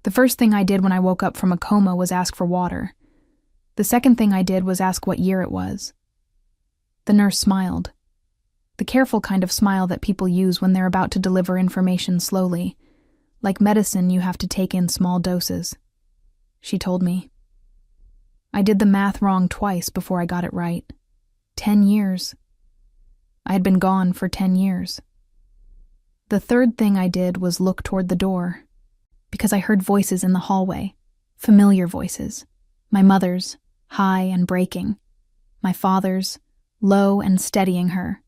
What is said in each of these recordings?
The first thing I did when I woke up from a coma was ask for water. The second thing I did was ask what year it was. The nurse smiled. The careful kind of smile that people use when they're about to deliver information slowly, like medicine you have to take in small doses. She told me. I did the math wrong twice before I got it right. 10 years. I had been gone for 10 years. The third thing I did was look toward the door, because I heard voices in the hallway, familiar voices. My mother's, high and breaking. My father's, low and steadying her.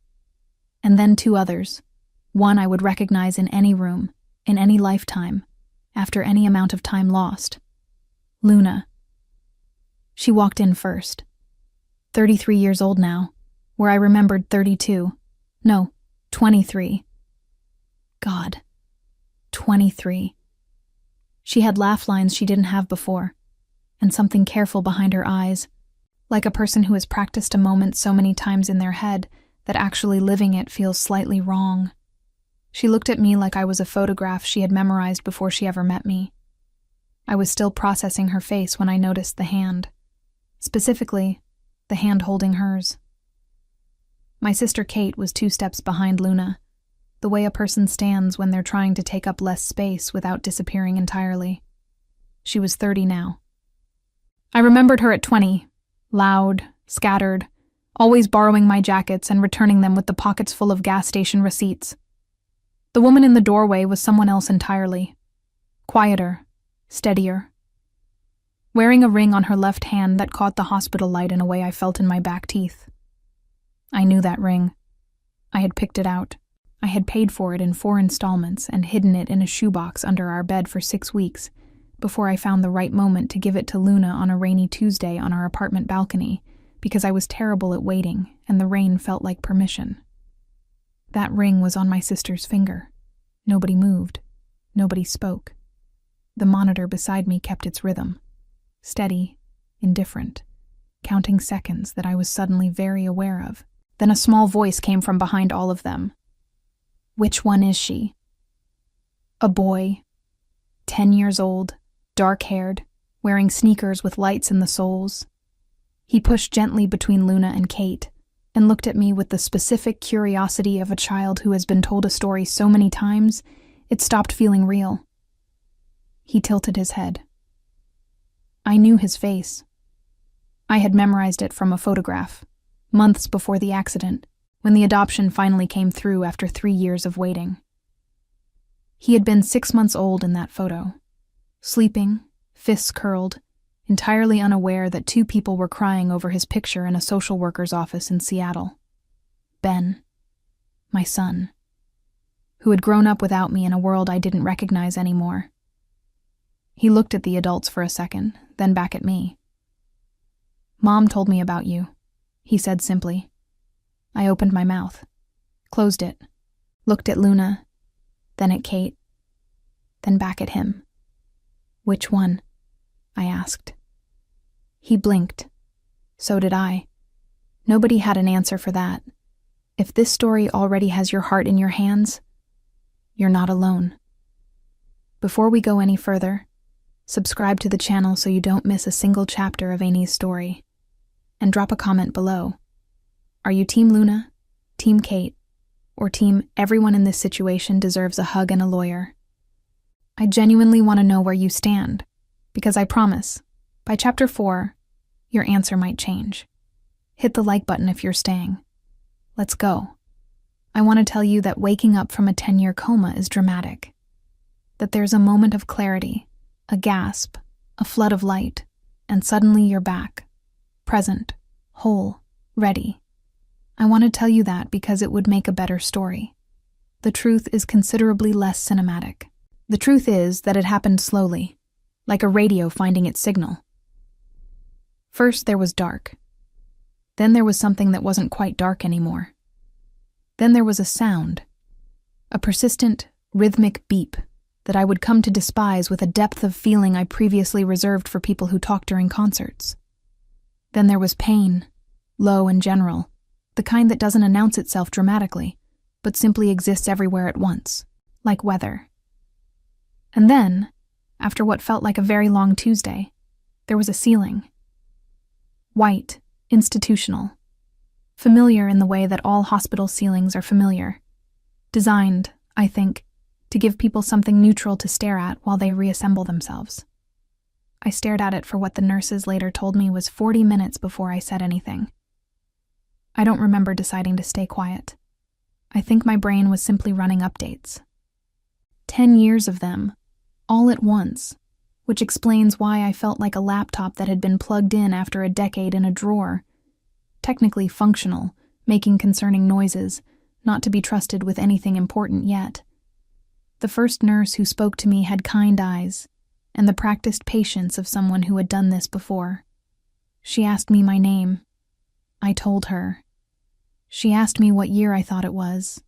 And then two others, one I would recognize in any room, in any lifetime, after any amount of time lost. Luna. She walked in first. 33 years old now, where I remembered 32. No, 23. God. 23. She had laugh lines she didn't have before, and something careful behind her eyes, like a person who has practiced a moment so many times in their head that actually living it feels slightly wrong. She looked at me like I was a photograph she had memorized before she ever met me. I was still processing her face when I noticed the hand. Specifically, the hand holding hers. My sister Kate was 2 steps behind Luna, the way a person stands when they're trying to take up less space without disappearing entirely. She was 30 now. I remembered her at 20, loud, scattered, always borrowing my jackets and returning them with the pockets full of gas station receipts. The woman in the doorway was someone else entirely. Quieter, steadier. Wearing a ring on her left hand that caught the hospital light in a way I felt in my back teeth. I knew that ring. I had picked it out. I had paid for it in 4 installments and hidden it in a shoebox under our bed for 6 weeks before I found the right moment to give it to Luna on a rainy Tuesday on our apartment balcony because I was terrible at waiting and the rain felt like permission. That ring was on my sister's finger. Nobody moved. Nobody spoke. The monitor beside me kept its rhythm. Steady, indifferent, counting seconds that I was suddenly very aware of. Then a small voice came from behind all of them. Which one is she? A boy, 10 years old, dark-haired, wearing sneakers with lights in the soles. He pushed gently between Luna and Kate and looked at me with the specific curiosity of a child who has been told a story so many times it stopped feeling real. He tilted his head. I knew his face. I had memorized it from a photograph, months before the accident, when the adoption finally came through after 3 years of waiting. He had been 6 months old in that photo, sleeping, fists curled, entirely unaware that 2 people were crying over his picture in a social worker's office in Seattle. Ben, my son, who had grown up without me in a world I didn't recognize anymore. He looked at the adults for a second, then back at me. Mom told me about you, he said simply. I opened my mouth, closed it, looked at Luna, then at Kate, then back at him. Which one? I asked. He blinked. So did I. Nobody had an answer for that. If this story already has your heart in your hands, you're not alone. Before we go any further, subscribe to the channel so you don't miss a single chapter of Amy's story. And drop a comment below. Are you Team Luna, Team Kate, or Team everyone in this situation deserves a hug and a lawyer? I genuinely want to know where you stand, because I promise, by Chapter 4, your answer might change. Hit the like button if you're staying. Let's go. I want to tell you that waking up from a 10-year coma is dramatic. That there's a moment of clarity, a gasp, a flood of light, and suddenly you're back. Present, whole, ready. I want to tell you that because it would make a better story. The truth is considerably less cinematic. The truth is that it happened slowly, like a radio finding its signal. First there was dark. Then there was something that wasn't quite dark anymore. Then there was a sound, a persistent, rhythmic beep that I would come to despise with a depth of feeling I previously reserved for people who talk during concerts. Then there was pain, low and general, the kind that doesn't announce itself dramatically, but simply exists everywhere at once, like weather. And then, after what felt like a very long Tuesday, there was a ceiling. White, institutional. Familiar in the way that all hospital ceilings are familiar. Designed, I think, to give people something neutral to stare at while they reassemble themselves. I stared at it for what the nurses later told me was 40 minutes before I said anything. I don't remember deciding to stay quiet. I think my brain was simply running updates. 10 years of them, all at once, which explains why I felt like a laptop that had been plugged in after a decade in a drawer. Technically functional, making concerning noises, not to be trusted with anything important yet. The first nurse who spoke to me had kind eyes, and the practiced patience of someone who had done this before. She asked me my name. I told her. She asked me what year I thought it was.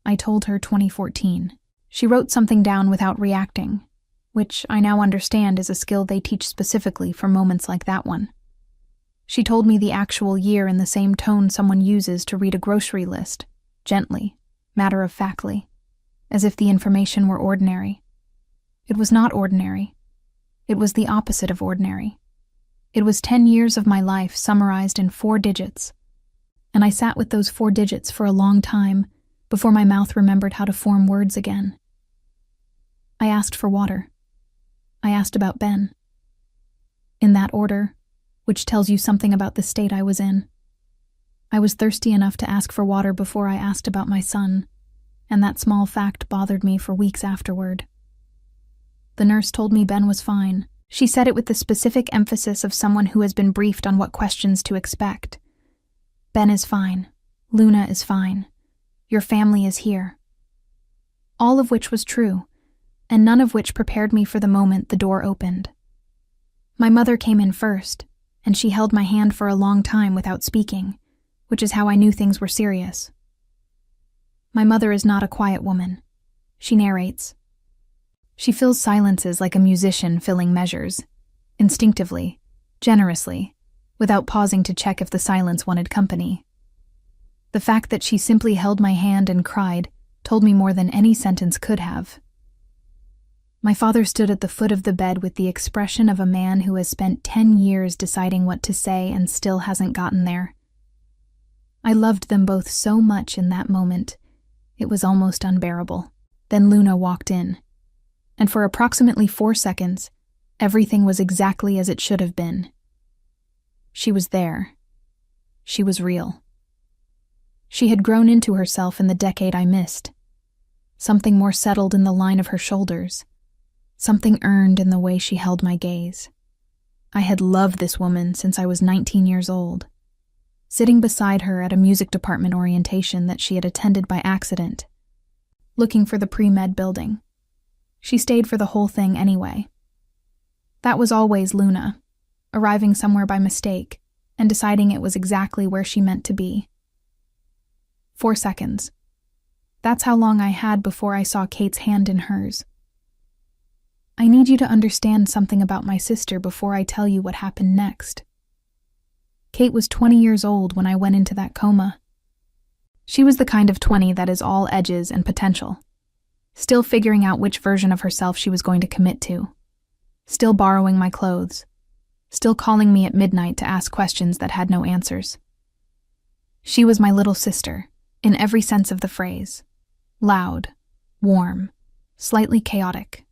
I told her 2014. She wrote something down without reacting, which I now understand is a skill they teach specifically for moments like that one. She told me the actual year in the same tone someone uses to read a grocery list, gently, matter-of-factly, as if the information were ordinary. It was not ordinary. It was the opposite of ordinary. It was 10 years of my life summarized in 4 digits, and I sat with those 4 digits for a long time before my mouth remembered how to form words again. I asked for water. I asked about Ben. In that order, which tells you something about the state I was in. I was thirsty enough to ask for water before I asked about my son, and that small fact bothered me for weeks afterward. The nurse told me Ben was fine. She said it with the specific emphasis of someone who has been briefed on what questions to expect. Ben is fine. Luna is fine. Your family is here. All of which was true, and none of which prepared me for the moment the door opened. My mother came in first, and she held my hand for a long time without speaking, which is how I knew things were serious. My mother is not a quiet woman. She narrates. She fills silences like a musician filling measures, instinctively, generously, without pausing to check if the silence wanted company. The fact that she simply held my hand and cried told me more than any sentence could have. My father stood at the foot of the bed with the expression of a man who has spent 10 years deciding what to say and still hasn't gotten there. I loved them both so much in that moment, it was almost unbearable. Then Luna walked in, and for approximately 4 seconds, everything was exactly as it should have been. She was there. She was real. She had grown into herself in the decade I missed. Something more settled in the line of her shoulders. Something earned in the way she held my gaze. I had loved this woman since I was 19 years old. Sitting beside her at a music department orientation that she had attended by accident, looking for the pre-med building. She stayed for the whole thing anyway. That was always Luna, arriving somewhere by mistake and deciding it was exactly where she meant to be. 4 seconds. That's how long I had before I saw Kate's hand in hers. I need you to understand something about my sister before I tell you what happened next. Kate was 20 years old when I went into that coma. She was the kind of 20 that is all edges and potential. Still figuring out which version of herself she was going to commit to. Still borrowing my clothes. Still calling me at midnight to ask questions that had no answers. She was my little sister, in every sense of the phrase. Loud, warm, slightly chaotic.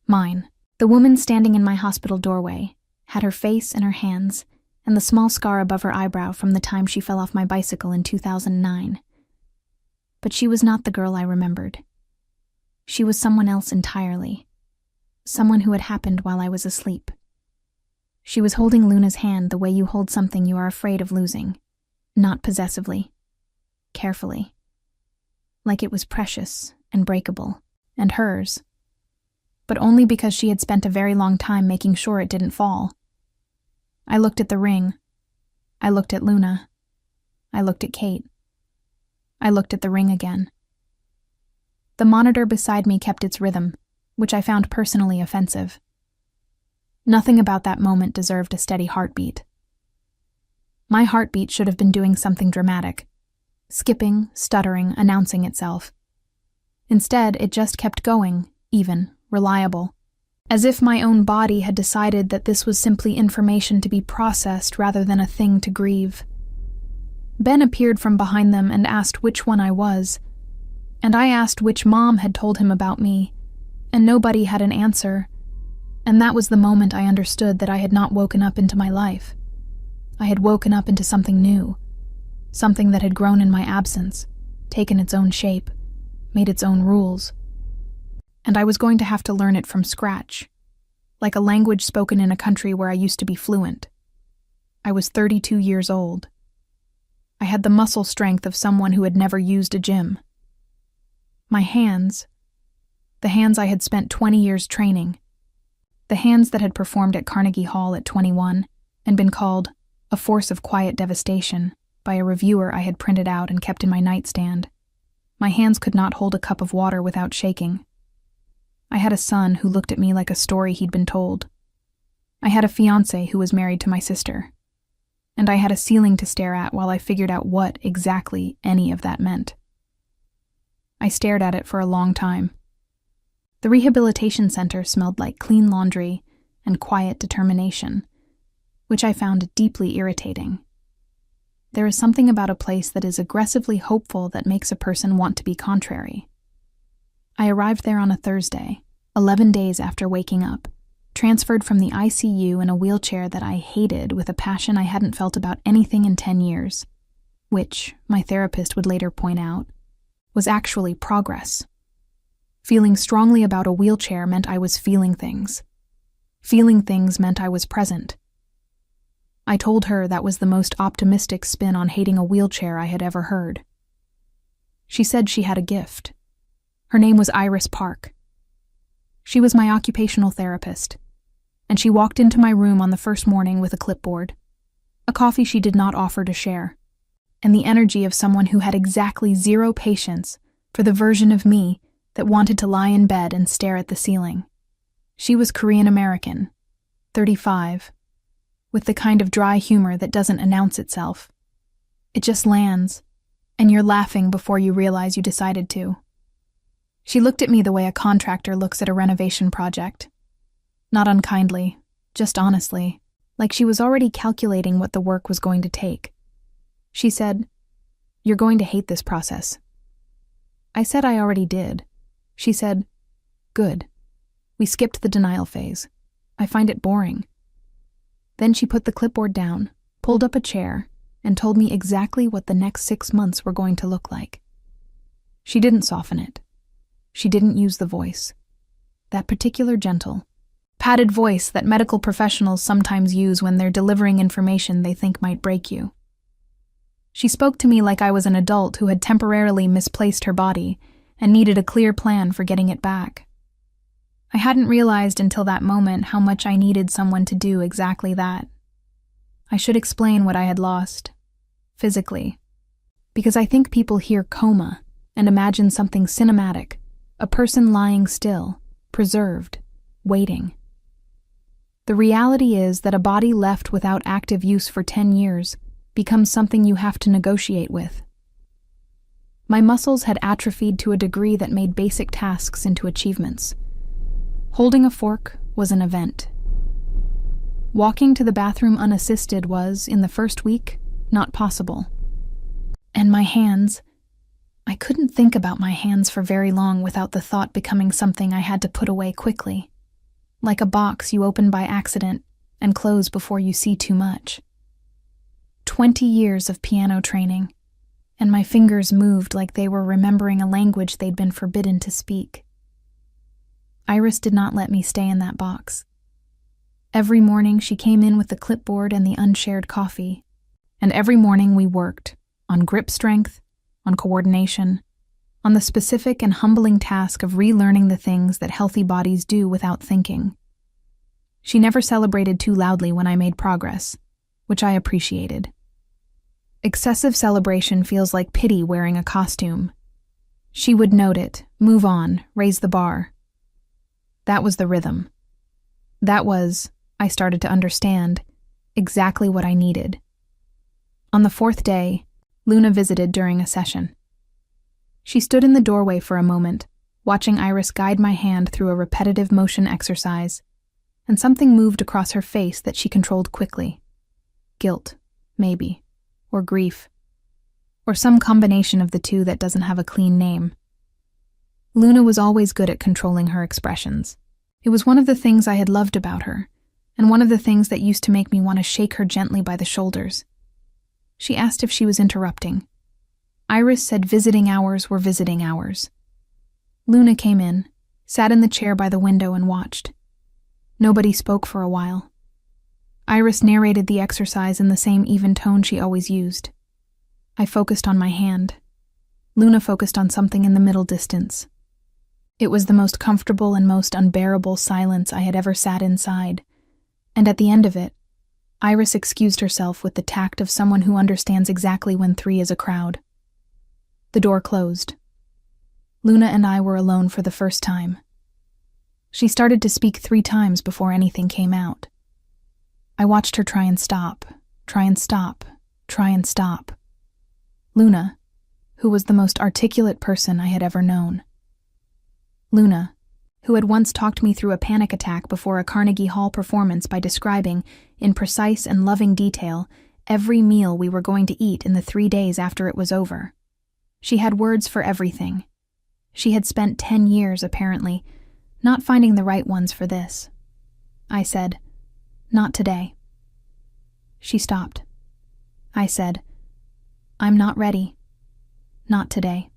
Mine. The woman standing in my hospital doorway had her face in her hands and the small scar above her eyebrow from the time she fell off my bicycle in 2009. But she was not the girl I remembered. She was someone else entirely. Someone who had happened while I was asleep. She was holding Luna's hand the way you hold something you are afraid of losing, not possessively, carefully, like it was precious and breakable, and hers, but only because she had spent a very long time making sure it didn't fall. I looked at the ring. I looked at Luna. I looked at Kate. I looked at the ring again. The monitor beside me kept its rhythm, which I found personally offensive. Nothing about that moment deserved a steady heartbeat. My heartbeat should have been doing something dramatic, skipping, stuttering, announcing itself. Instead, it just kept going, even, reliable, as if my own body had decided that this was simply information to be processed rather than a thing to grieve. Ben appeared from behind them and asked which one I was, and I asked which mom had told him about me, and nobody had an answer, and that was the moment I understood that I had not woken up into my life. I had woken up into something new, something that had grown in my absence, taken its own shape, made its own rules. And I was going to have to learn it from scratch, like a language spoken in a country where I used to be fluent. I was 32 years old. I had the muscle strength of someone who had never used a gym. My hands, the hands I had spent 20 years training, the hands that had performed at Carnegie Hall at 21 and been called a force of quiet devastation by a reviewer I had printed out and kept in my nightstand. My hands could not hold a cup of water without shaking. I had a son who looked at me like a story he'd been told. I had a fiancé who was married to my sister. And I had a ceiling to stare at while I figured out what exactly any of that meant. I stared at it for a long time. The rehabilitation center smelled like clean laundry and quiet determination, which I found deeply irritating. There is something about a place that is aggressively hopeful that makes a person want to be contrary. I arrived there on a Thursday, 11 days after waking up, transferred from the ICU in a wheelchair that I hated with a passion I hadn't felt about anything in 10 years, which, my therapist would later point out, was actually progress. Feeling strongly about a wheelchair meant I was feeling things. Feeling things meant I was present. I told her that was the most optimistic spin on hating a wheelchair I had ever heard. She said she had a gift. Her name was Iris Park. She was my occupational therapist, and she walked into my room on the first morning with a clipboard, a coffee she did not offer to share, and the energy of someone who had exactly zero patience for the version of me that wanted to lie in bed and stare at the ceiling. She was Korean American, 35, with the kind of dry humor that doesn't announce itself. It just lands, and you're laughing before you realize you decided to. She looked at me the way a contractor looks at a renovation project. Not unkindly, just honestly, like she was already calculating what the work was going to take. She said, "You're going to hate this process." I said I already did. She said, "Good. We skipped the denial phase. I find it boring." Then she put the clipboard down, pulled up a chair, and told me exactly what the next 6 months were going to look like. She didn't soften it. She didn't use the voice. That particular gentle, padded voice that medical professionals sometimes use when they're delivering information they think might break you. She spoke to me like I was an adult who had temporarily misplaced her body and needed a clear plan for getting it back. I hadn't realized until that moment how much I needed someone to do exactly that. I should explain what I had lost, physically, because I think people hear coma and imagine something cinematic, a person lying still, preserved, waiting. The reality is that a body left without active use for 10 years becomes something you have to negotiate with. My muscles had atrophied to a degree that made basic tasks into achievements. Holding a fork was an event. Walking to the bathroom unassisted was, in the first week, not possible. And my hands, I couldn't think about my hands for very long without the thought becoming something I had to put away quickly, like a box you open by accident and close before you see too much. 20 years of piano training, and my fingers moved like they were remembering a language they'd been forbidden to speak. Iris did not let me stay in that box. Every morning she came in with the clipboard and the unshared coffee, and every morning we worked on grip strength, on coordination, on the specific and humbling task of relearning the things that healthy bodies do without thinking. She never celebrated too loudly when I made progress, which I appreciated. Excessive celebration feels like pity wearing a costume. She would note it, move on, raise the bar. That was the rhythm. That was, I started to understand, exactly what I needed. On the 4th day, Luna visited during a session. She stood in the doorway for a moment, watching Iris guide my hand through a repetitive motion exercise, and something moved across her face that she controlled quickly. Guilt, maybe, or grief, or some combination of the two that doesn't have a clean name. Luna was always good at controlling her expressions. It was one of the things I had loved about her, and one of the things that used to make me want to shake her gently by the shoulders. She asked if she was interrupting. Iris said visiting hours were visiting hours. Luna came in, sat in the chair by the window and watched. Nobody spoke for a while. Iris narrated the exercise in the same even tone she always used. I focused on my hand. Luna focused on something in the middle distance. It was the most comfortable and most unbearable silence I had ever sat inside, and at the end of it, Iris excused herself with the tact of someone who understands exactly when 3 is a crowd. The door closed. Luna and I were alone for the first time. She started to speak 3 times before anything came out. I watched her try and stop, try and stop, try and stop. Luna, who was the most articulate person I had ever known. Luna, who had once talked me through a panic attack before a Carnegie Hall performance by describing, in precise and loving detail, every meal we were going to eat in the 3 days after it was over. She had words for everything. She had spent 10 years, apparently, not finding the right ones for this. I said, "Not today." She stopped. I said, "I'm not ready. Not today."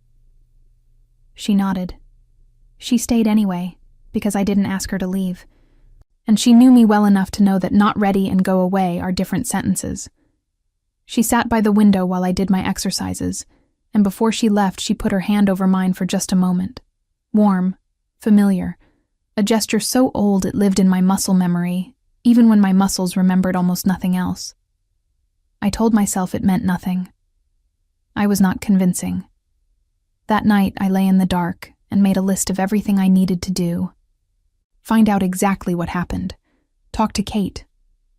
She nodded. She stayed anyway, because I didn't ask her to leave. And she knew me well enough to know that not ready and go away are different sentences. She sat by the window while I did my exercises, and before she left, she put her hand over mine for just a moment. Warm, familiar, a gesture so old it lived in my muscle memory, even when my muscles remembered almost nothing else. I told myself it meant nothing. I was not convincing. That night, I lay in the dark and made a list of everything I needed to do. Find out exactly what happened. Talk to Kate.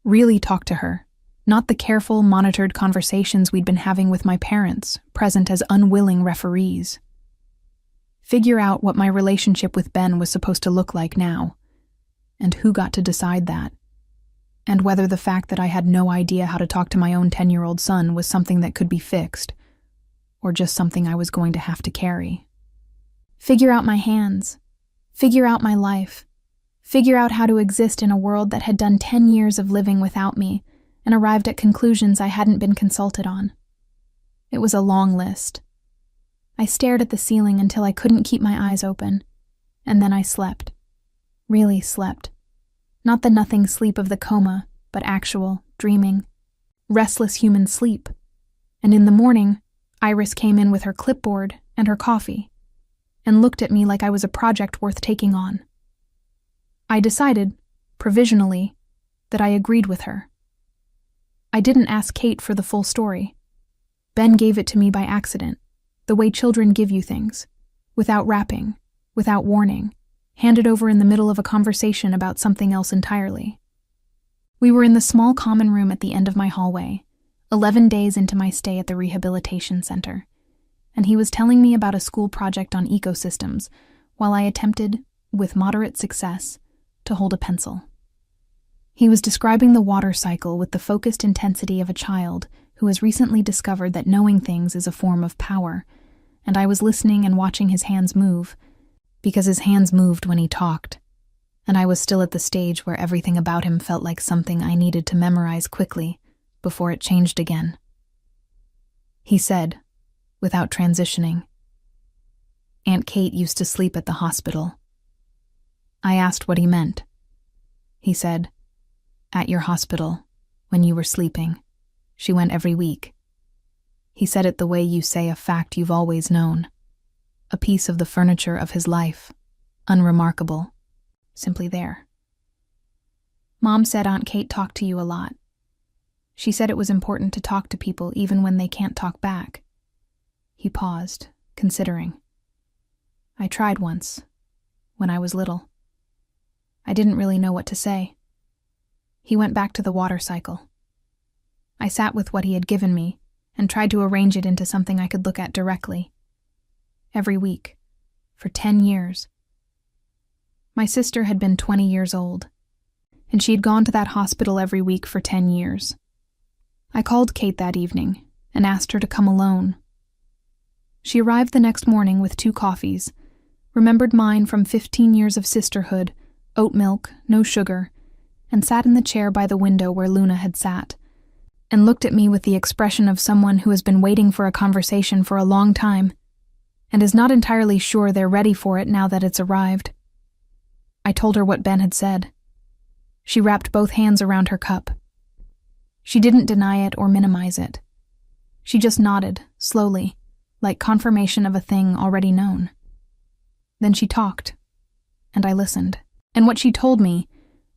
Really talk to her. Not the careful, monitored conversations we'd been having with my parents, present as unwilling referees. Figure out what my relationship with Ben was supposed to look like now, and who got to decide that, and whether the fact that I had no idea how to talk to my own 10-year-old son was something that could be fixed, or just something I was going to have to carry. Figure out my hands. Figure out my life. Figure out how to exist in a world that had done 10 years of living without me, and arrived at conclusions I hadn't been consulted on. It was a long list. I stared at the ceiling until I couldn't keep my eyes open, and then I slept. Really slept. Not the nothing sleep of the coma, but actual, dreaming, restless human sleep. And in the morning, Iris came in with her clipboard and her coffee, and looked at me like I was a project worth taking on. I decided, provisionally, that I agreed with her. I didn't ask Kate for the full story. Ben gave it to me by accident, the way children give you things, without wrapping, without warning, handed over in the middle of a conversation about something else entirely. We were in the small common room at the end of my hallway, 11 days into my stay at the rehabilitation center, and he was telling me about a school project on ecosystems while I attempted, with moderate success, to hold a pencil. He was describing the water cycle with the focused intensity of a child who has recently discovered that knowing things is a form of power, and I was listening and watching his hands move, because his hands moved when he talked, and I was still at the stage where everything about him felt like something I needed to memorize quickly before it changed again. He said, without transitioning, "Aunt Kate used to sleep at the hospital." I asked what he meant. He said, "At your hospital, when you were sleeping, she went every week." He said it the way you say a fact you've always known, a piece of the furniture of his life, unremarkable, simply there. Mom said Aunt Kate talked to you a lot. She said it was important to talk to people even when they can't talk back. He paused, considering. I tried once, when I was little. I didn't really know what to say. He went back to the water cycle. I sat with what he had given me and tried to arrange it into something I could look at directly. Every week, For 10 years. My sister had been 20 years old, and she had gone to that hospital every week for 10 years. I called Kate that evening and asked her to come alone. She arrived the next morning with 2 coffees, remembered mine from 15 years of sisterhood, oat milk, no sugar, and sat in the chair by the window where Luna had sat, and looked at me with the expression of someone who has been waiting for a conversation for a long time, and is not entirely sure they're ready for it now that it's arrived. I told her what Ben had said. She wrapped both hands around her cup. She didn't deny it or minimize it. She just nodded, slowly, like confirmation of a thing already known. Then she talked, and I listened. And what she told me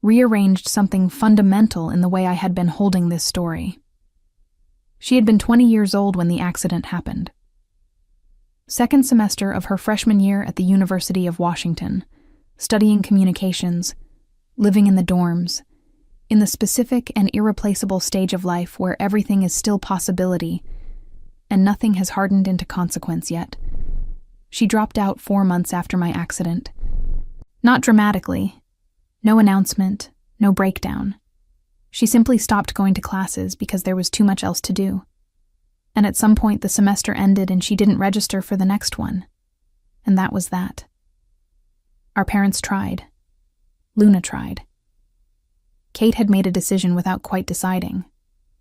rearranged something fundamental in the way I had been holding this story. She had been 20 years old when the accident happened. Second semester of her freshman year at the University of Washington, studying communications, living in the dorms, in the specific and irreplaceable stage of life where everything is still possibility and nothing has hardened into consequence yet. She dropped out 4 months after my accident. Not dramatically. No announcement, no breakdown. She simply stopped going to classes because there was too much else to do. And at some point the semester ended and she didn't register for the next one. And that was that. Our parents tried. Luna tried. Kate had made a decision without quite deciding,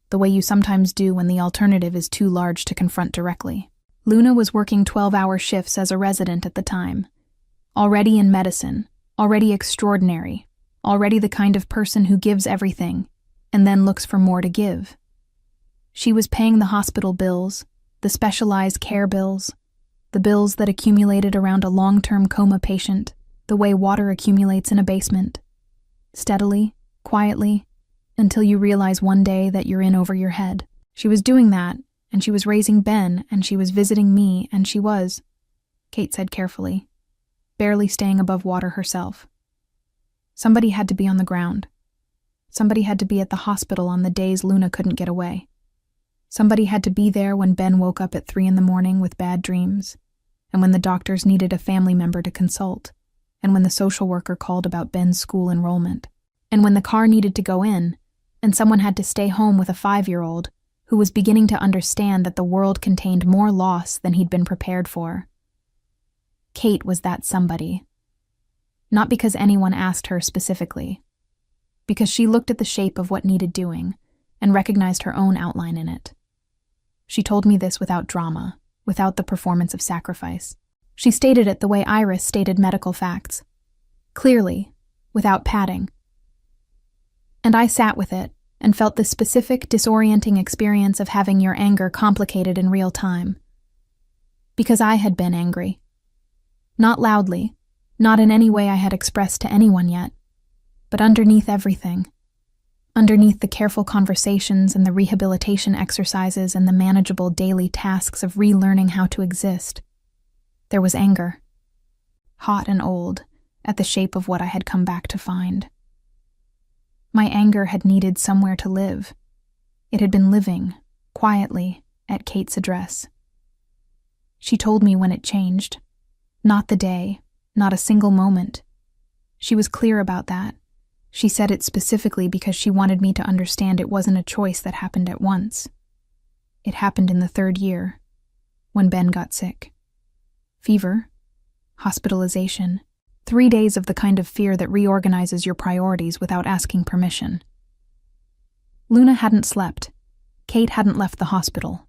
the way you sometimes do when the alternative is too large to confront directly. Luna was working 12-hour shifts as a resident at the time. Already in medicine, already extraordinary, already the kind of person who gives everything, and then looks for more to give. She was paying the hospital bills, the specialized care bills, the bills that accumulated around a long-term coma patient, the way water accumulates in a basement. Steadily, quietly, until you realize one day that you're in over your head. She was doing that, and she was raising Ben, and she was visiting me, and she was, Kate said carefully, barely staying above water herself. Somebody had to be on the ground. Somebody had to be at the hospital on the days Luna couldn't get away. Somebody had to be there when Ben woke up at 3 a.m. with bad dreams, and when the doctors needed a family member to consult, and when the social worker called about Ben's school enrollment, and when the car needed to go in, and someone had to stay home with a 5-year-old who was beginning to understand that the world contained more loss than he'd been prepared for. Kate was that somebody. Not because anyone asked her specifically, because she looked at the shape of what needed doing and recognized her own outline in it. She told me this without drama, without the performance of sacrifice. She stated it the way Iris stated medical facts, clearly, without padding. And I sat with it and felt the specific, disorienting experience of having your anger complicated in real time. Because I had been angry. Not loudly, not in any way I had expressed to anyone yet, but underneath everything. Underneath the careful conversations and the rehabilitation exercises and the manageable daily tasks of relearning how to exist, there was anger. Hot and old, at the shape of what I had come back to find. My anger had needed somewhere to live. It had been living, quietly, at Kate's address. She told me when it changed. Not the day, not a single moment. She was clear about that. She said it specifically because she wanted me to understand it wasn't a choice that happened at once. It happened in the 3rd year, when Ben got sick. Fever, hospitalization, 3 days of the kind of fear that reorganizes your priorities without asking permission. Luna hadn't slept. Kate hadn't left the hospital.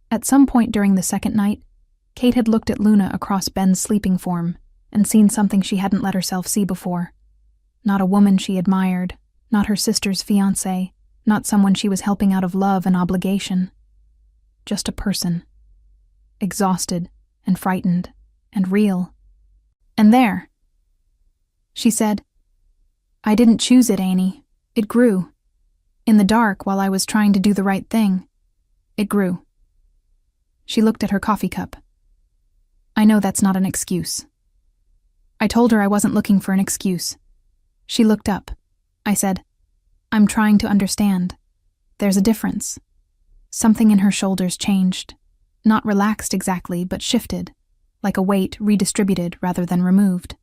At some point during the 2nd night, Kate had looked at Luna across Ben's sleeping form and seen something she hadn't let herself see before. Not a woman she admired, not her sister's fiancé, not someone she was helping out of love and obligation. Just a person. Exhausted and frightened and real. And there. She said, "I didn't choose it, Annie. It grew. In the dark, while I was trying to do the right thing. It grew." She looked at her coffee cup. "I know that's not an excuse." I told her I wasn't looking for an excuse. She looked up. I said, "I'm trying to understand. There's a difference." Something in her shoulders changed. Not relaxed exactly, but shifted. like a weight redistributed rather than removed.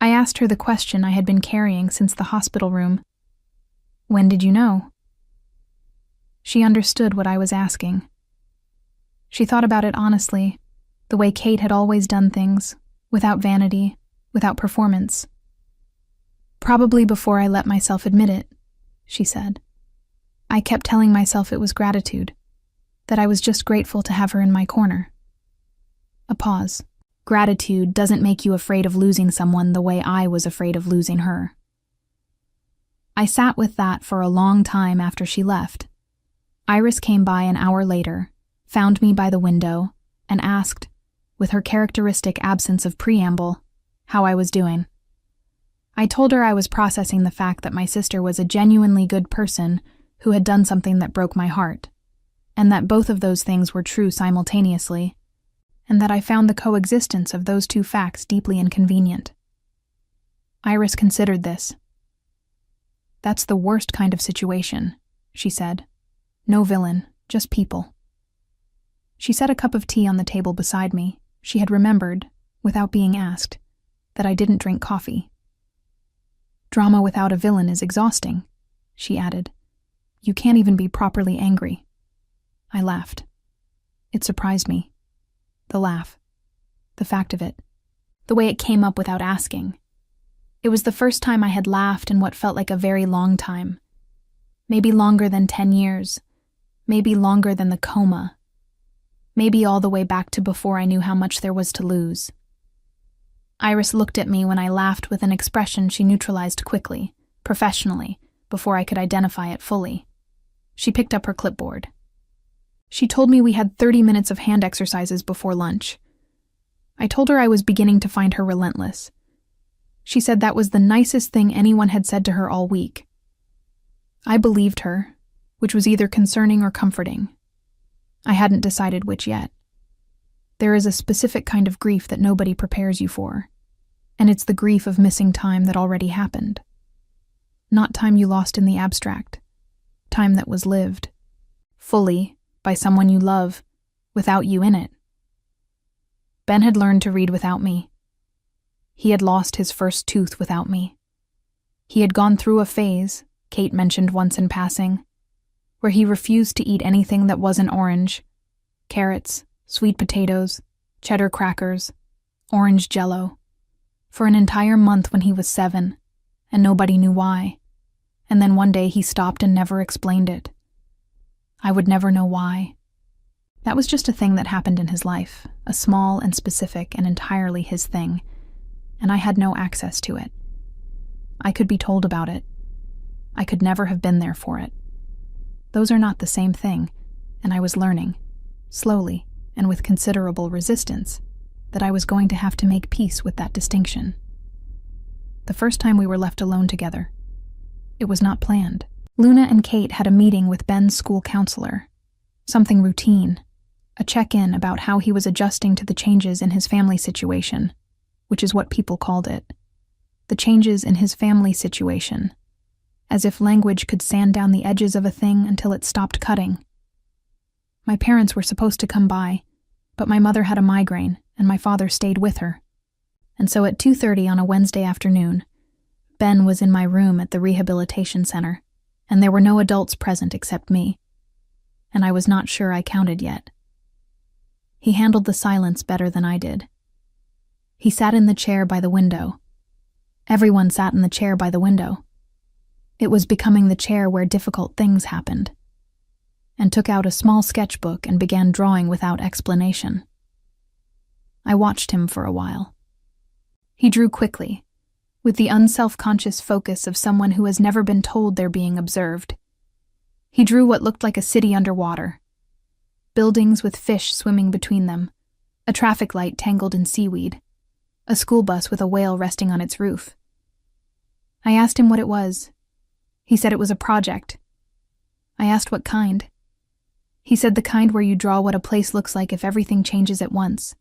I asked her the question I had been carrying since the hospital room. When did you know? She understood what I was asking. She thought about it honestly, the way Kate had always done things, without vanity, without performance. Probably before I let myself admit it, she said. I kept telling myself it was gratitude, that I was just grateful to have her in my corner. A pause. Gratitude doesn't make you afraid of losing someone the way I was afraid of losing her. I sat with that for a long time after she left. Iris came by an hour later, found me by the window, and asked, with her characteristic absence of preamble, how I was doing. I told her I was processing the fact that my sister was a genuinely good person who had done something that broke my heart, and that both of those things were true simultaneously, and that I found the coexistence of those two facts deeply inconvenient. Iris considered this. That's the worst kind of situation, she said. No villain, just people. She set a cup of tea on the table beside me. She had remembered, without being asked, that I didn't drink coffee. Drama without a villain is exhausting, she added. You can't even be properly angry. I laughed. It surprised me. The laugh. The fact of it. The way it came up without asking. It was the first time I had laughed in what felt like a very long time. Maybe longer than 10 years. Maybe longer than the coma. Maybe all the way back to before I knew how much there was to lose. Iris looked at me when I laughed with an expression she neutralized quickly, professionally, before I could identify it fully. She picked up her clipboard. She told me we had 30 minutes of hand exercises before lunch. I told her I was beginning to find her relentless. She said that was the nicest thing anyone had said to her all week. I believed her, which was either concerning or comforting. I hadn't decided which yet. There is a specific kind of grief that nobody prepares you for, and it's the grief of missing time that already happened. Not time you lost in the abstract, time that was lived, fully, by someone you love, without you in it. Ben had learned to read without me. He had lost his first tooth without me. He had gone through a phase, Kate mentioned once in passing, where he refused to eat anything that wasn't orange, carrots, sweet potatoes, cheddar crackers, orange jello, for an entire month when he was 7, and nobody knew why. And then one day he stopped and never explained it. I would never know why. That was just a thing that happened in his life, a small and specific and entirely his thing, and I had no access to it. I could be told about it. I could never have been there for it. Those are not the same thing, and I was learning, slowly and with considerable resistance, that I was going to have to make peace with that distinction. The first time we were left alone together, it was not planned. Luna and Kate had a meeting with Ben's school counselor. Something routine, a check-in about how he was adjusting to the changes in his family situation, which is what people called it. The changes in his family situation, as if language could sand down the edges of a thing until it stopped cutting. My parents were supposed to come by, but my mother had a migraine, and my father stayed with her. And so at 2:30 on a Wednesday afternoon, Ben was in my room at the rehabilitation center, and there were no adults present except me, and I was not sure I counted yet. He handled the silence better than I did. He sat in the chair by the window. Everyone sat in the chair by the window. It was becoming the chair where difficult things happened, and took out a small sketchbook and began drawing without explanation. I watched him for a while. He drew quickly, with the unself-conscious focus of someone who has never been told they're being observed. He drew what looked like a city underwater. Buildings with fish swimming between them, a traffic light tangled in seaweed, a school bus with a whale resting on its roof. I asked him what it was. He said it was a project. I asked what kind. He said the kind where you draw what a place looks like if everything changes at once.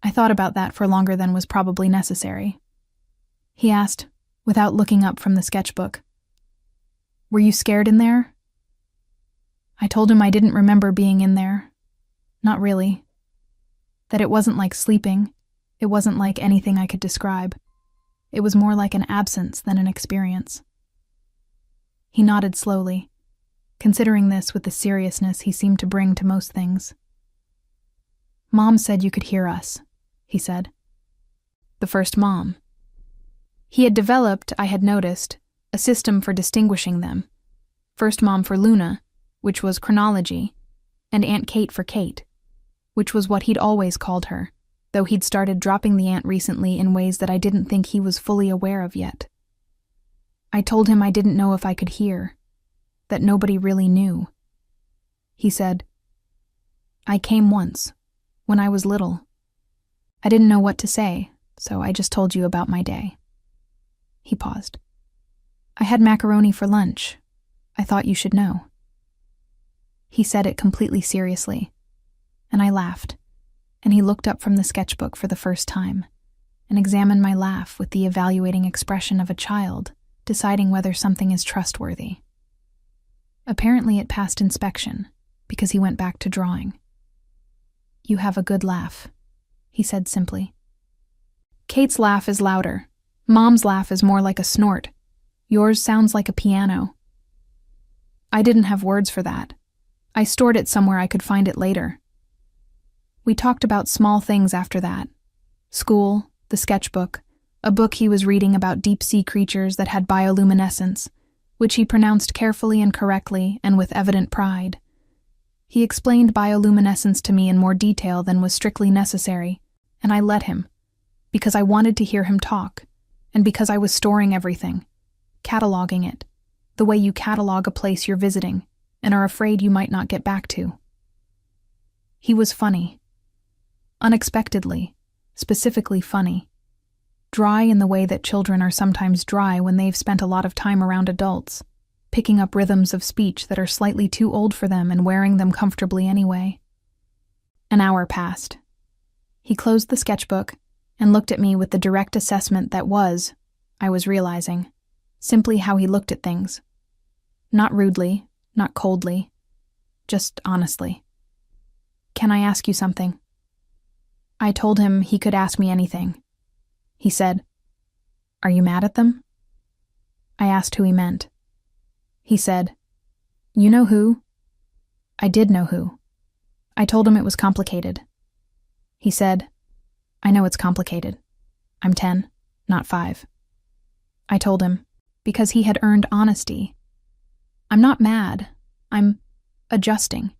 I thought about that for longer than was probably necessary. He asked, without looking up from the sketchbook, "Were you scared in there?" I told him I didn't remember being in there. Not really. That it wasn't like sleeping. It wasn't like anything I could describe. It was more like an absence than an experience. He nodded slowly, considering this with the seriousness he seemed to bring to most things. "Mom said you could hear us," he said. The first mom. He had developed, I had noticed, a system for distinguishing them. First mom for Luna, which was chronology, and Aunt Kate for Kate, which was what he'd always called her, though he'd started dropping the aunt recently in ways that I didn't think he was fully aware of yet. I told him I didn't know if I could hear, that nobody really knew. He said, "I came once, when I was little. I didn't know what to say, so I just told you about my day." He paused. "I had macaroni for lunch. I thought you should know." He said it completely seriously, and I laughed, and he looked up from the sketchbook for the first time and examined my laugh with the evaluating expression of a child deciding whether something is trustworthy. Apparently it passed inspection, because he went back to drawing. "You have a good laugh," he said simply. "Kate's laugh is louder. Mom's laugh is more like a snort. Yours sounds like a piano." I didn't have words for that. I stored it somewhere I could find it later. We talked about small things after that. School, the sketchbook, a book he was reading about deep-sea creatures that had bioluminescence, which he pronounced carefully and correctly and with evident pride. He explained bioluminescence to me in more detail than was strictly necessary, and I let him, because I wanted to hear him talk, and because I was storing everything, cataloging it, the way you catalog a place you're visiting and are afraid you might not get back to. He was funny. Unexpectedly, specifically funny. Dry in the way that children are sometimes dry when they've spent a lot of time around adults, picking up rhythms of speech that are slightly too old for them and wearing them comfortably anyway. An hour passed. He closed the sketchbook and looked at me with the direct assessment that was, I was realizing, simply how he looked at things. Not rudely, not coldly, just honestly. "Can I ask you something?" I told him he could ask me anything. He said, "Are you mad at them?" I asked who he meant. He said, "You know who?" I did know who. I told him it was complicated. He said, "I know it's complicated. I'm 10, not 5. I told him, because he had earned honesty. "I'm not mad. I'm adjusting."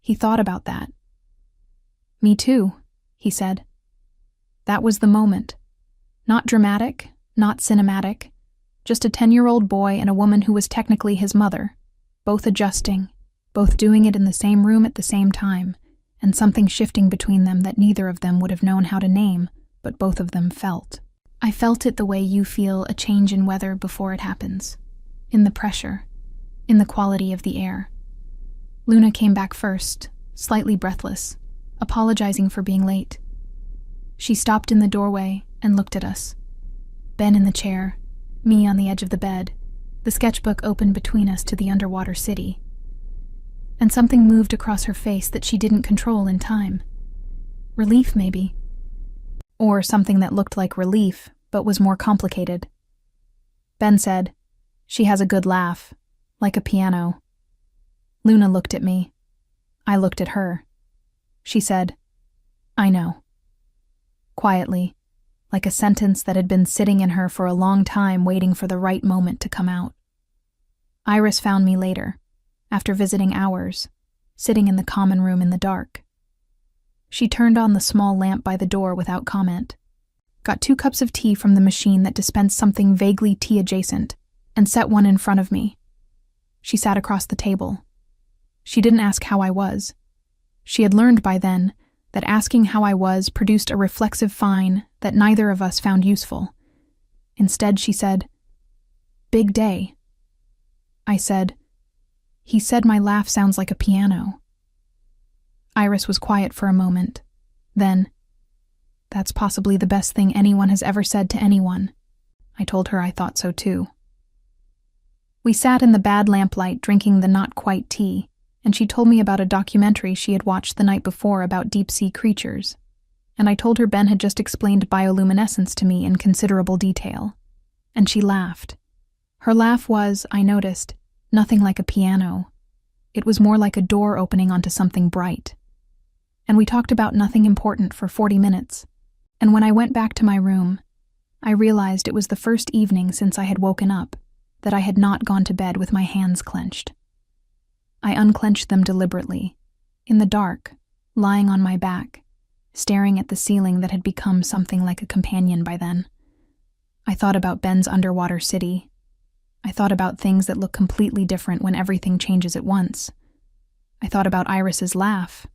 He thought about that. "Me too," he said. That was the moment. Not dramatic, not cinematic, just a 10-year-old boy and a woman who was technically his mother, both adjusting, both doing it in the same room at the same time, and something shifting between them that neither of them would have known how to name, but both of them felt. I felt it the way you feel a change in weather before it happens, in the pressure, in the quality of the air. Luna came back first, slightly breathless, apologizing for being late. She stopped in the doorway and looked at us. Ben in the chair, me on the edge of the bed, the sketchbook open between us to the underwater city. And something moved across her face that she didn't control in time. Relief, maybe. Or something that looked like relief, but was more complicated. Ben said, "She has a good laugh, like a piano." Luna looked at me. I looked at her. She said, "I know." Quietly, like a sentence that had been sitting in her for a long time waiting for the right moment to come out. Iris found me later, after visiting hours, sitting in the common room in the dark. She turned on the small lamp by the door without comment, got 2 cups of tea from the machine that dispensed something vaguely tea-adjacent, and set one in front of me. She sat across the table. She didn't ask how I was. She had learned by then that asking how I was produced a reflexive fine that neither of us found useful. Instead, she said, "Big day." I said, "He said my laugh sounds like a piano." Iris was quiet for a moment. Then, "That's possibly the best thing anyone has ever said to anyone." I told her I thought so too. We sat in the bad lamplight drinking the not-quite tea, and she told me about a documentary she had watched the night before about deep-sea creatures, and I told her Ben had just explained bioluminescence to me in considerable detail. And she laughed. Her laugh was, I noticed, nothing like a piano. It was more like a door opening onto something bright. And we talked about nothing important for 40 minutes. And when I went back to my room, I realized it was the first evening since I had woken up that I had not gone to bed with my hands clenched. I unclenched them deliberately, in the dark, lying on my back, staring at the ceiling that had become something like a companion by then. I thought about Ben's underwater city. I thought about things that look completely different when everything changes at once. I thought about Iris's laugh.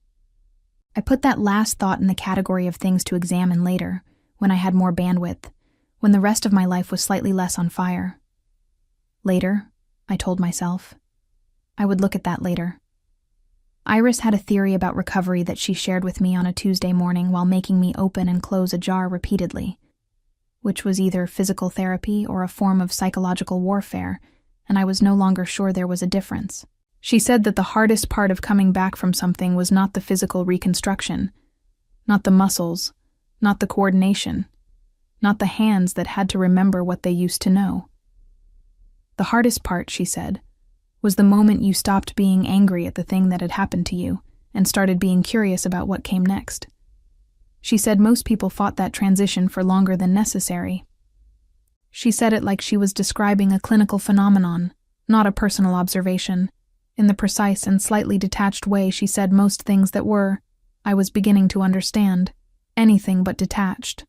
I put that last thought in the category of things to examine later, when I had more bandwidth, when the rest of my life was slightly less on fire. Later, I told myself. I would look at that later. Iris had a theory about recovery that she shared with me on a Tuesday morning while making me open and close a jar repeatedly, which was either physical therapy or a form of psychological warfare, and I was no longer sure there was a difference. She said that the hardest part of coming back from something was not the physical reconstruction, not the muscles, not the coordination, not the hands that had to remember what they used to know. The hardest part, she said, was the moment you stopped being angry at the thing that had happened to you and started being curious about what came next. She said most people fought that transition for longer than necessary. She said it like she was describing a clinical phenomenon, not a personal observation. In the precise and slightly detached way she said most things that were, I was beginning to understand, anything but detached.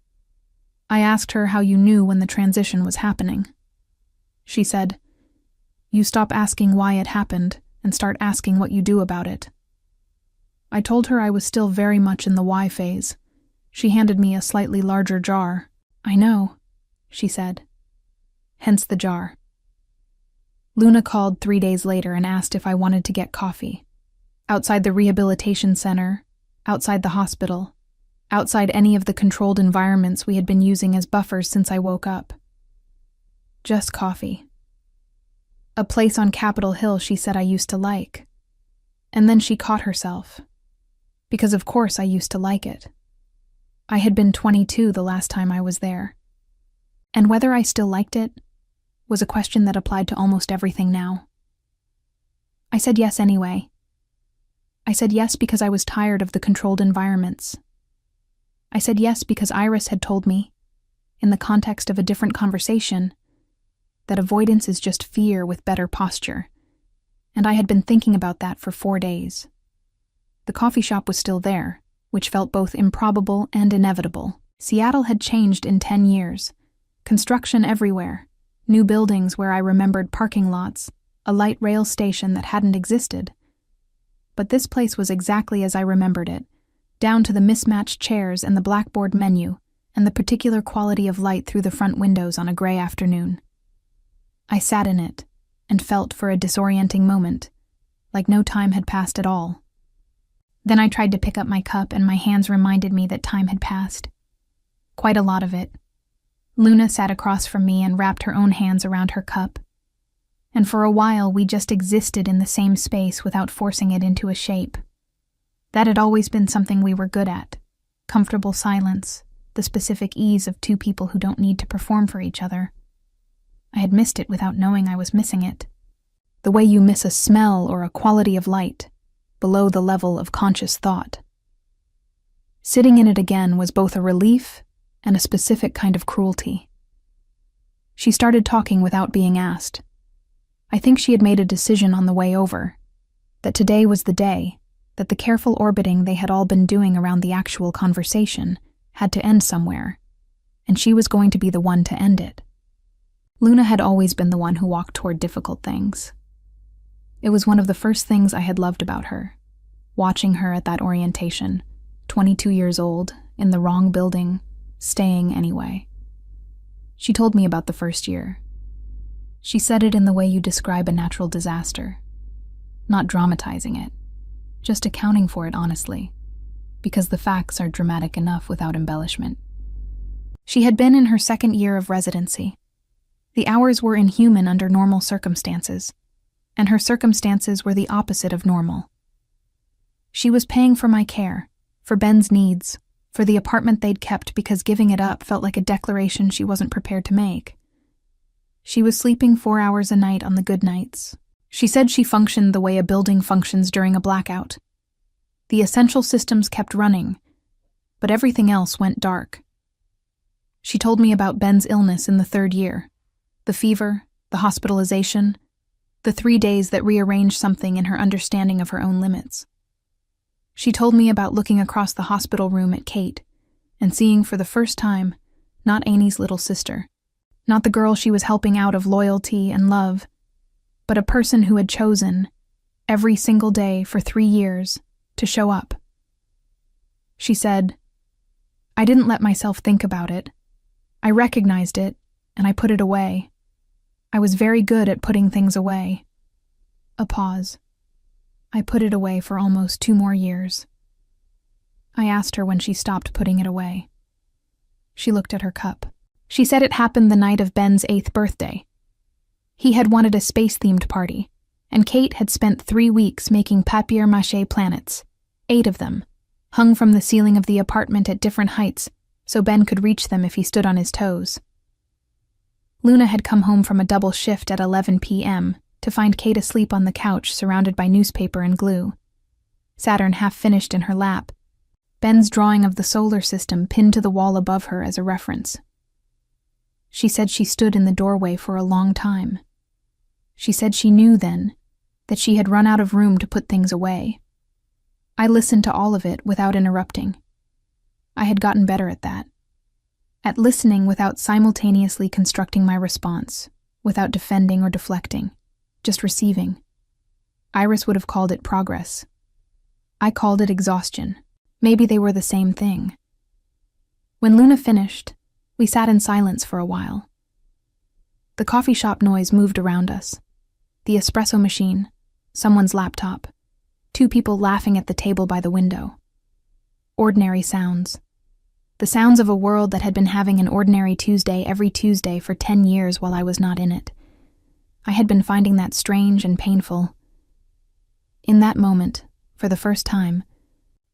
I asked her how you knew when the transition was happening. She said, "You stop asking why it happened and start asking what you do about it." I told her I was still very much in the why phase. She handed me a slightly larger jar. "I know," she said. Hence the jar. Luna called 3 days later and asked if I wanted to get coffee. Outside the rehabilitation center, outside the hospital, outside any of the controlled environments we had been using as buffers since I woke up. Just coffee. A place on Capitol Hill she said I used to like. And then she caught herself. Because of course I used to like it. I had been 22 the last time I was there. And whether I still liked it was a question that applied to almost everything now. I said yes anyway. I said yes because I was tired of the controlled environments. I said yes because Iris had told me, in the context of a different conversation, that avoidance is just fear with better posture, and I had been thinking about that for 4 days. The coffee shop was still there, which felt both improbable and inevitable. Seattle had changed in 10 years. Construction everywhere. New buildings where I remembered parking lots, a light rail station that hadn't existed. But this place was exactly as I remembered it, down to the mismatched chairs and the blackboard menu, and the particular quality of light through the front windows on a gray afternoon. I sat in it, and felt for a disorienting moment, like no time had passed at all. Then I tried to pick up my cup and my hands reminded me that time had passed. Quite a lot of it. Luna sat across from me and wrapped her own hands around her cup. And for a while we just existed in the same space without forcing it into a shape. That had always been something we were good at. Comfortable silence, the specific ease of two people who don't need to perform for each other. I had missed it without knowing I was missing it. The way you miss a smell or a quality of light, below the level of conscious thought. Sitting in it again was both a relief and a specific kind of cruelty. She started talking without being asked. I think she had made a decision on the way over, that today was the day, that the careful orbiting they had all been doing around the actual conversation had to end somewhere, and she was going to be the one to end it. Luna had always been the one who walked toward difficult things. It was one of the first things I had loved about her, watching her at that orientation, 22 years old, in the wrong building, staying anyway. She told me about the first year. She said it in the way you describe a natural disaster, not dramatizing it, just accounting for it honestly, because the facts are dramatic enough without embellishment. She had been in her second year of residency. The hours were inhuman under normal circumstances. and her circumstances were the opposite of normal. She was paying for my care, for Ben's needs, for the apartment they'd kept because giving it up felt like a declaration she wasn't prepared to make. She was sleeping 4 hours a night on the good nights. She said she functioned the way a building functions during a blackout. The essential systems kept running, but everything else went dark. She told me about Ben's illness in the 3rd year, the fever, the hospitalization, the 3 days that rearranged something in her understanding of her own limits. She told me about looking across the hospital room at Kate and seeing for the first time not Annie's little sister, not the girl she was helping out of loyalty and love, but a person who had chosen, every single day for 3 years, to show up. She said, "I didn't let myself think about it. I recognized it, and I put it away. I was very good at putting things away." A pause. I put it away for almost 2 more years. I asked her when she stopped putting it away. She looked at her cup. She said it happened the night of Ben's 8th birthday. He had wanted a space-themed party, and Kate had spent 3 weeks making papier-mâché planets, 8 of them, hung from the ceiling of the apartment at different heights so Ben could reach them if he stood on his toes. Luna had come home from a double shift at 11 p.m. to find Kate asleep on the couch surrounded by newspaper and glue. Saturn half finished in her lap, Ben's drawing of the solar system pinned to the wall above her as a reference. She said she stood in the doorway for a long time. She said she knew then that she had run out of room to put things away. I listened to all of it without interrupting. I had gotten better at that. At listening without simultaneously constructing my response, without defending or deflecting, just receiving. Iris would have called it progress. I called it exhaustion. Maybe they were the same thing. When Luna finished, we sat in silence for a while. The coffee shop noise moved around us. The espresso machine, someone's laptop, 2 people laughing at the table by the window. Ordinary sounds. The sounds of a world that had been having an ordinary Tuesday every Tuesday for 10 years while I was not in it. I had been finding that strange and painful. In that moment, for the first time,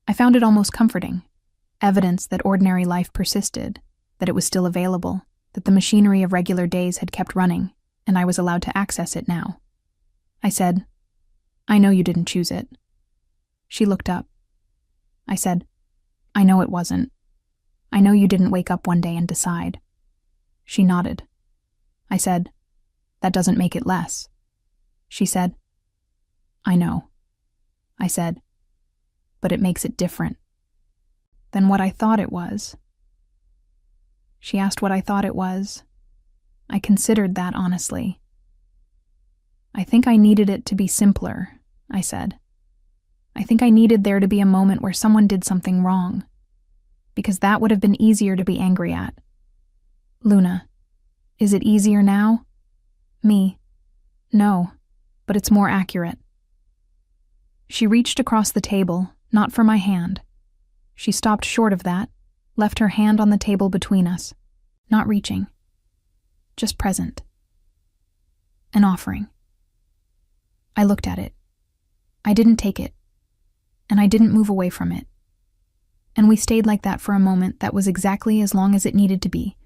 I found it almost comforting, evidence that ordinary life persisted, that it was still available, that the machinery of regular days had kept running, and I was allowed to access it now. I said, "I know you didn't choose it." She looked up. I said, "I know it wasn't. I know you didn't wake up one day and decide." She nodded. I said, "That doesn't make it less." She said, "I know." I said, "But it makes it different than what I thought it was." She asked what I thought it was. I considered that honestly. "I think I needed it to be simpler," I said. "I think I needed there to be a moment where someone did something wrong, because that would have been easier to be angry at." Luna, is it easier now? Me, no, but it's more accurate. She reached across the table, not for my hand. She stopped short of that, left her hand on the table between us, not reaching, just present. An offering. I looked at it. I didn't take it, and I didn't move away from it. And we stayed like that for a moment that was exactly as long as it needed to be,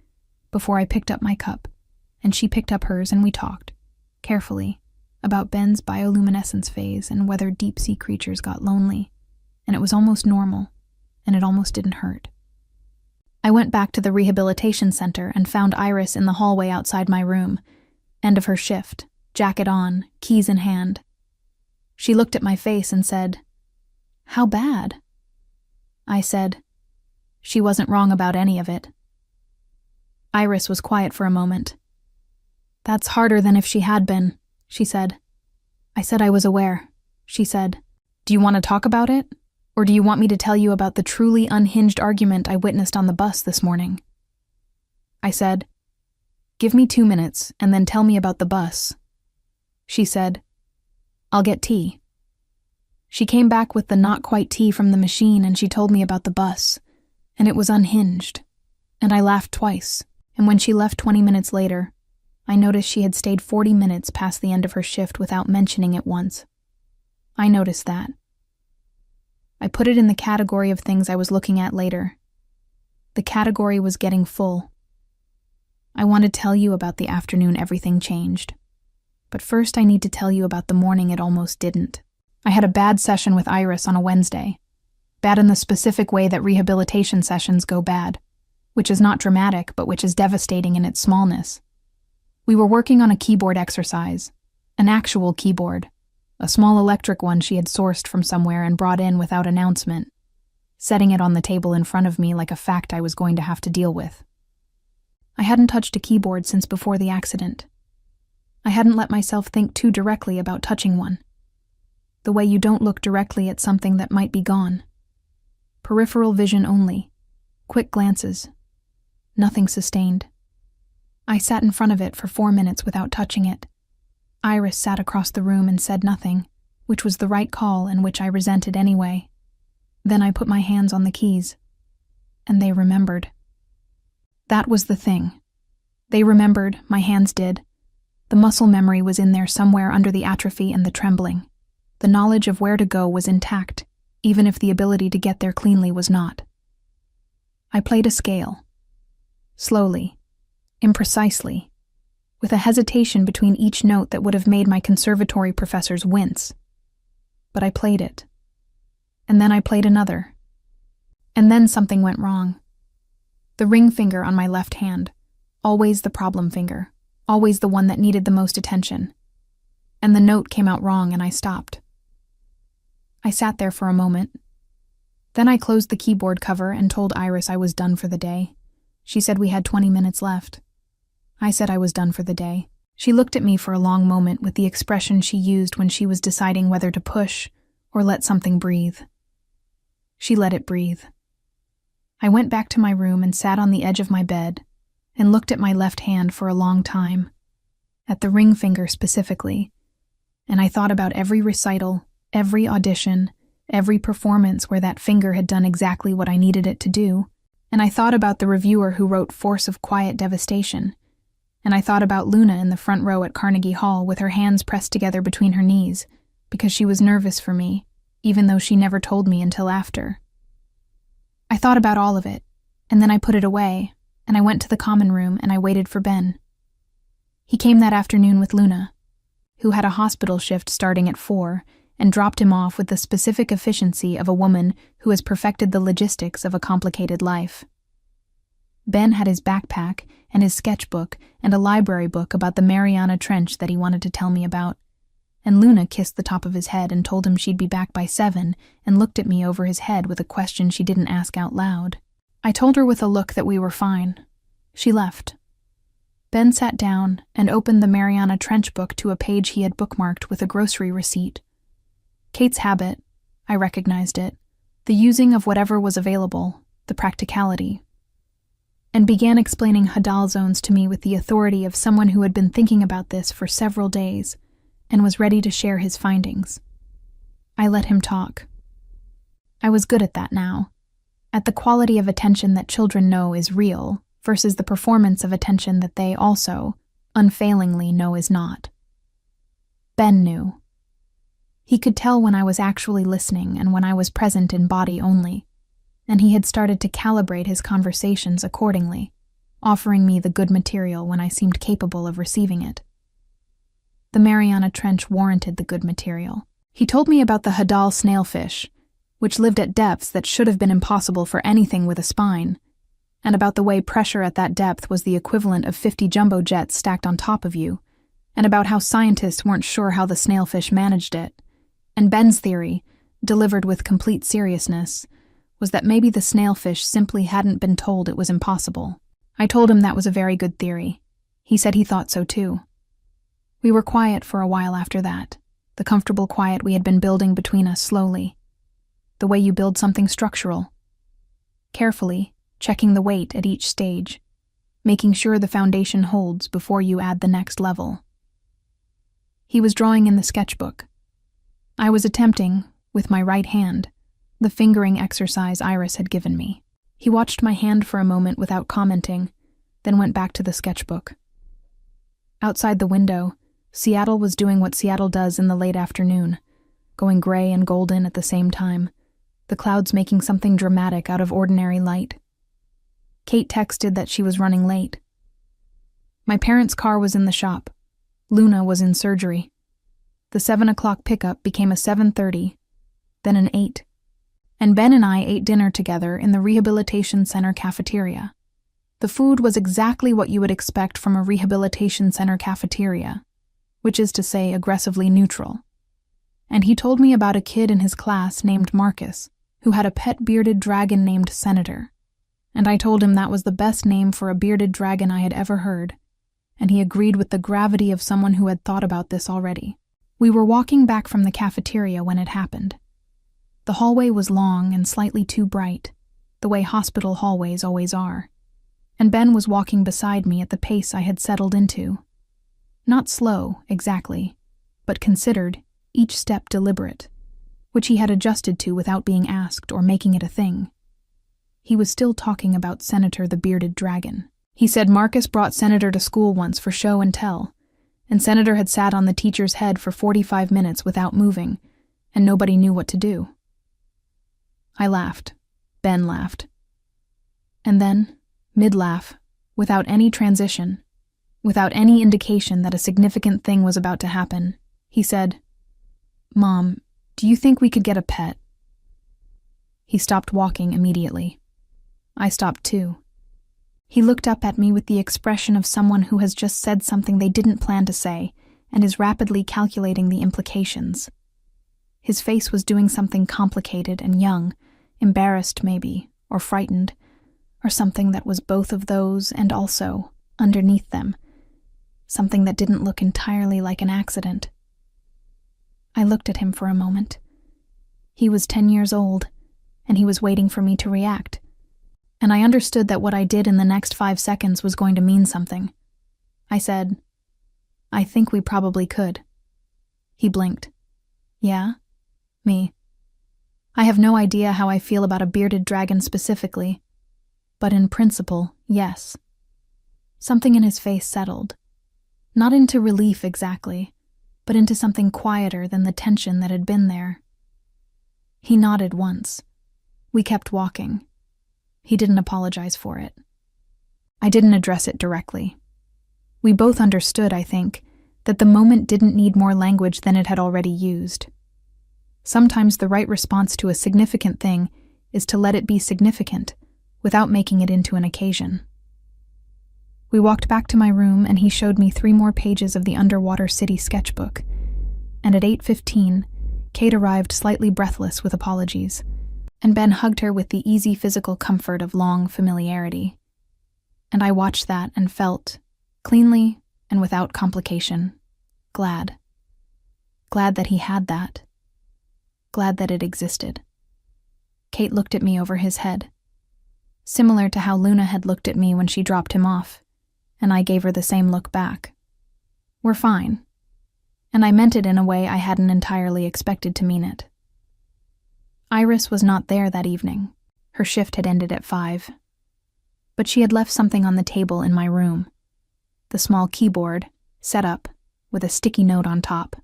before I picked up my cup, and she picked up hers and we talked, carefully, about Ben's bioluminescence phase and whether deep-sea creatures got lonely, and it was almost normal, and it almost didn't hurt. I went back to the rehabilitation center and found Iris in the hallway outside my room, end of her shift, jacket on, keys in hand. She looked at my face and said, "How bad?" I said, "She wasn't wrong about any of it." Iris was quiet for a moment. "That's harder than if she had been," she said. I said I was aware. She said, "Do you want to talk about it? Or do you want me to tell you about the truly unhinged argument I witnessed on the bus this morning?" I said, "Give me 2 minutes and then tell me about the bus." She said, "I'll get tea." She came back with the not quite tea from the machine and she told me about the bus, and it was unhinged, and I laughed twice, and when she left 20 minutes later, I noticed she had stayed 40 minutes past the end of her shift without mentioning it once. I noticed that. I put it in the category of things I was looking at later. The category was getting full. I want to tell you about the afternoon everything changed. But first I need to tell you about the morning it almost didn't. I had a bad session with Iris on a Wednesday. Bad in the specific way that rehabilitation sessions go bad, which is not dramatic, but which is devastating in its smallness. We were working on a keyboard exercise, an actual keyboard, a small electric one she had sourced from somewhere and brought in without announcement, setting it on the table in front of me like a fact I was going to have to deal with. I hadn't touched a keyboard since before the accident. I hadn't let myself think too directly about touching one. The way you don't look directly at something that might be gone. Peripheral vision only. Quick glances. Nothing sustained. I sat in front of it for 4 minutes without touching it. Iris sat across the room and said nothing, which was the right call and which I resented anyway. Then I put my hands on the keys. And they remembered. That was the thing. They remembered, my hands did. The muscle memory was in there somewhere under the atrophy and the trembling. The knowledge of where to go was intact, even if the ability to get there cleanly was not. I played a scale. Slowly. Imprecisely. With a hesitation between each note that would have made my conservatory professors wince. But I played it. And then I played another. And then something went wrong. The ring finger on my left hand, always the problem finger, always the one that needed the most attention. And the note came out wrong and I stopped. I sat there for a moment. Then I closed the keyboard cover and told Iris I was done for the day. She said we had 20 minutes left. I said I was done for the day. She looked at me for a long moment with the expression she used when she was deciding whether to push or let something breathe. She let it breathe. I went back to my room and sat on the edge of my bed and looked at my left hand for a long time, at the ring finger specifically, and I thought about every recital, every audition, every performance where that finger had done exactly what I needed it to do, and I thought about the reviewer who wrote Force of Quiet Devastation, and I thought about Luna in the front row at Carnegie Hall with her hands pressed together between her knees, because she was nervous for me, even though she never told me until after. I thought about all of it, and then I put it away, and I went to the common room and I waited for Ben. He came that afternoon with Luna, who had a hospital shift starting at 4, and dropped him off with the specific efficiency of a woman who has perfected the logistics of a complicated life. Ben had his backpack and his sketchbook and a library book about the Mariana Trench that he wanted to tell me about, and Luna kissed the top of his head and told him she'd be back by 7 and looked at me over his head with a question she didn't ask out loud. I told her with a look that we were fine. She left. Ben sat down and opened the Mariana Trench book to a page he had bookmarked with a grocery receipt. Kate's habit, I recognized it, the using of whatever was available, the practicality, and began explaining Hadal zones to me with the authority of someone who had been thinking about this for several days and was ready to share his findings. I let him talk. I was good at that now, at the quality of attention that children know is real versus the performance of attention that they also, unfailingly, know is not. Ben knew. He could tell when I was actually listening and when I was present in body only, and he had started to calibrate his conversations accordingly, offering me the good material when I seemed capable of receiving it. The Mariana Trench warranted the good material. He told me about the Hadal snailfish, which lived at depths that should have been impossible for anything with a spine, and about the way pressure at that depth was the equivalent of 50 jumbo jets stacked on top of you, and about how scientists weren't sure how the snailfish managed it. And Ben's theory, delivered with complete seriousness, was that maybe the snailfish simply hadn't been told it was impossible. I told him that was a very good theory. He said he thought so too. We were quiet for a while after that, the comfortable quiet we had been building between us slowly. The way you build something structural. Carefully, checking the weight at each stage, making sure the foundation holds before you add the next level. He was drawing in the sketchbook. I was attempting, with my right hand, the fingering exercise Iris had given me. He watched my hand for a moment without commenting, then went back to the sketchbook. Outside the window, Seattle was doing what Seattle does in the late afternoon, going gray and golden at the same time, the clouds making something dramatic out of ordinary light. Kate texted that she was running late. My parents' car was in the shop. Luna was in surgery. The 7 o'clock pickup became a 7:30, then an 8. And Ben and I ate dinner together in the rehabilitation center cafeteria. The food was exactly what you would expect from a rehabilitation center cafeteria, which is to say aggressively neutral. And he told me about a kid in his class named Marcus, who had a pet bearded dragon named Senator. And I told him that was the best name for a bearded dragon I had ever heard, and he agreed with the gravity of someone who had thought about this already. We were walking back from the cafeteria when it happened. The hallway was long and slightly too bright, the way hospital hallways always are, and Ben was walking beside me at the pace I had settled into. Not slow, exactly, but considered, each step deliberate, which he had adjusted to without being asked or making it a thing. He was still talking about Senator the Bearded Dragon. He said Marcus brought Senator to school once for show and tell, and Senator had sat on the teacher's head for 45 minutes without moving, and nobody knew what to do. I laughed. Ben laughed. And then, mid-laugh, without any transition, without any indication that a significant thing was about to happen, he said, "Mom, do you think we could get a pet?" He stopped walking immediately. I stopped too. He looked up at me with the expression of someone who has just said something they didn't plan to say and is rapidly calculating the implications. His face was doing something complicated and young, embarrassed maybe, or frightened, or something that was both of those and also, underneath them, something that didn't look entirely like an accident. I looked at him for a moment. He was 10 years old, and he was waiting for me to react. And I understood that what I did in the next 5 seconds was going to mean something. I said, "I think we probably could." He blinked. "Yeah? Me. I have no idea how I feel about a bearded dragon specifically, but in principle, yes." Something in his face settled. Not into relief exactly, but into something quieter than the tension that had been there. He nodded once. We kept walking. He didn't apologize for it. I didn't address it directly. We both understood, I think, that the moment didn't need more language than it had already used. Sometimes the right response to a significant thing is to let it be significant, without making it into an occasion. We walked back to my room and he showed me 3 more pages of the Underwater City sketchbook, and at 8:15, Kate arrived slightly breathless with apologies, and Ben hugged her with the easy physical comfort of long familiarity. And I watched that and felt, cleanly and without complication, glad. Glad that he had that. Glad that it existed. Kate looked at me over his head, similar to how Luna had looked at me when she dropped him off, and I gave her the same look back. We're fine. And I meant it in a way I hadn't entirely expected to mean it. Iris was not there that evening. Her shift had ended at 5. But she had left something on the table in my room. The small keyboard, set up, with a sticky note on top.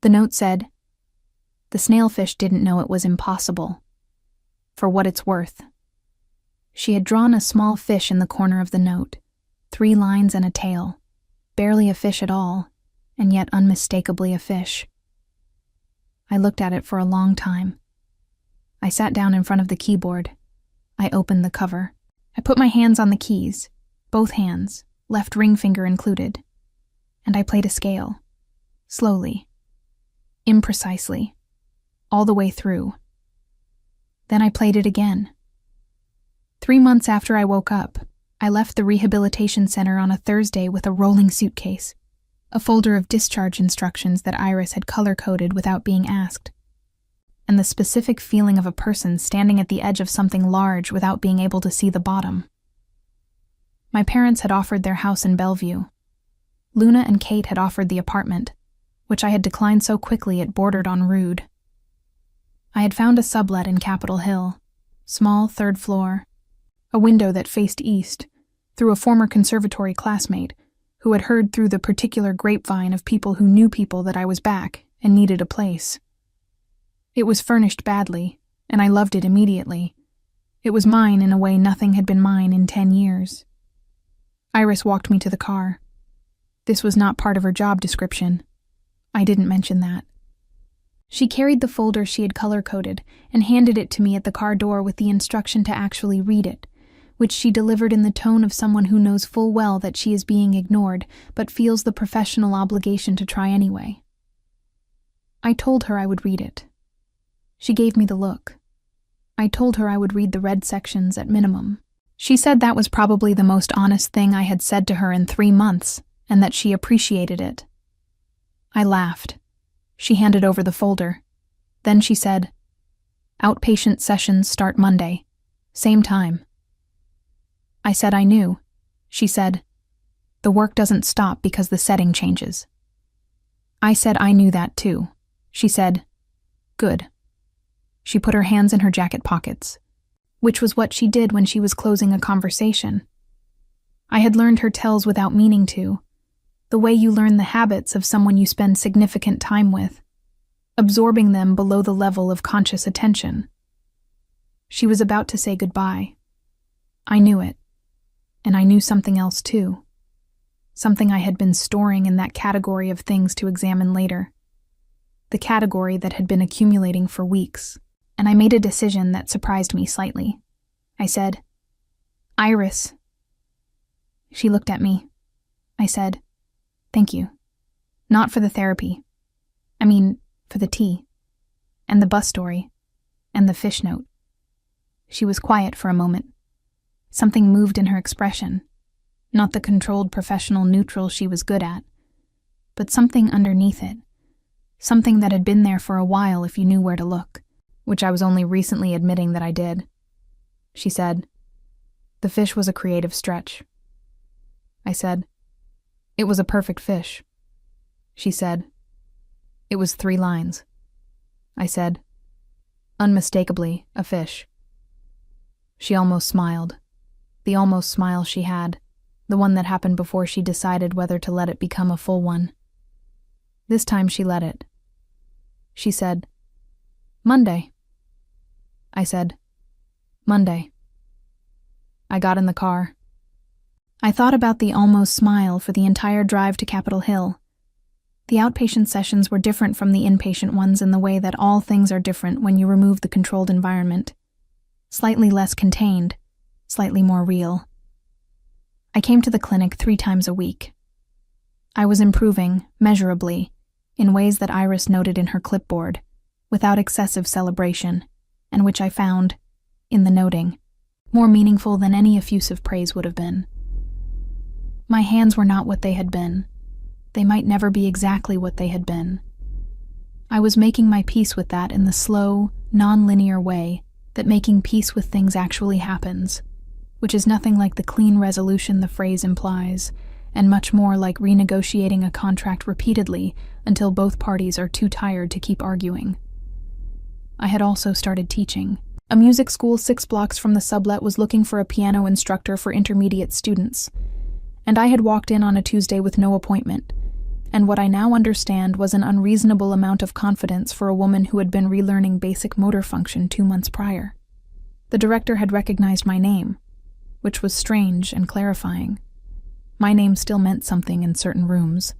The note said, "The snailfish didn't know it was impossible. For what it's worth." She had drawn a small fish in the corner of the note, 3 lines and a tail, barely a fish at all, and yet unmistakably a fish. I looked at it for a long time. I sat down in front of the keyboard. I opened the cover. I put my hands on the keys, both hands, left ring finger included, and I played a scale, slowly, imprecisely, all the way through. Then I played it again. 3 months after I woke up, I left the rehabilitation center on a Thursday with a rolling suitcase, a folder of discharge instructions that Iris had color-coded without being asked, and the specific feeling of a person standing at the edge of something large without being able to see the bottom. My parents had offered their house in Bellevue. Luna and Kate had offered the apartment, which I had declined so quickly it bordered on rude. I had found a sublet in Capitol Hill, small 3rd floor, a window that faced east, through a former conservatory classmate, who had heard through the particular grapevine of people who knew people that I was back and needed a place. It was furnished badly, and I loved it immediately. It was mine in a way nothing had been mine in 10 years. Iris walked me to the car. This was not part of her job description. I didn't mention that. She carried the folder she had color-coded and handed it to me at the car door with the instruction to actually read it, which she delivered in the tone of someone who knows full well that she is being ignored but feels the professional obligation to try anyway. I told her I would read it. She gave me the look. I told her I would read the red sections at minimum. She said that was probably the most honest thing I had said to her in 3 months, and that she appreciated it. I laughed. She handed over the folder. Then she said, "Outpatient sessions start Monday. Same time." I said I knew. She said, "The work doesn't stop because the setting changes." I said I knew that too. She said, "Good." She put her hands in her jacket pockets, which was what she did when she was closing a conversation. I had learned her tells without meaning to, the way you learn the habits of someone you spend significant time with, absorbing them below the level of conscious attention. She was about to say goodbye. I knew it, and I knew something else too. Something I had been storing in that category of things to examine later. The category that had been accumulating for weeks, and I made a decision that surprised me slightly. I said, "Iris." She looked at me. I said, "Thank you. Not for the therapy. I mean, for the tea, and the bus story, and the fish note." She was quiet for a moment. Something moved in her expression, not the controlled professional neutral she was good at, but something underneath it, something that had been there for a while if you knew where to look, which I was only recently admitting that I did. She said, "The fish was a creative stretch." I said, "It was a perfect fish." She said, "It was 3 lines." I said, "Unmistakably a fish." She almost smiled. The almost smile she had, the one that happened before she decided whether to let it become a full one. This time she let it. She said, "Monday." I said, "Monday." I got in the car. I thought about the almost smile for the entire drive to Capitol Hill. The outpatient sessions were different from the inpatient ones in the way that all things are different when you remove the controlled environment. Slightly less contained, slightly more real. I came to the clinic 3 times a week. I was improving, measurably, in ways that Iris noted in her clipboard, without excessive celebration, and which I found, in the noting, more meaningful than any effusive praise would have been. My hands were not what they had been. They might never be exactly what they had been. I was making my peace with that in the slow, non-linear way that making peace with things actually happens, which is nothing like the clean resolution the phrase implies, and much more like renegotiating a contract repeatedly until both parties are too tired to keep arguing. I had also started teaching. A music school 6 blocks from the sublet was looking for a piano instructor for intermediate students, and I had walked in on a Tuesday with no appointment, and what I now understand was an unreasonable amount of confidence for a woman who had been relearning basic motor function 2 months prior. The director had recognized my name, which was strange and clarifying. My name still meant something in certain rooms,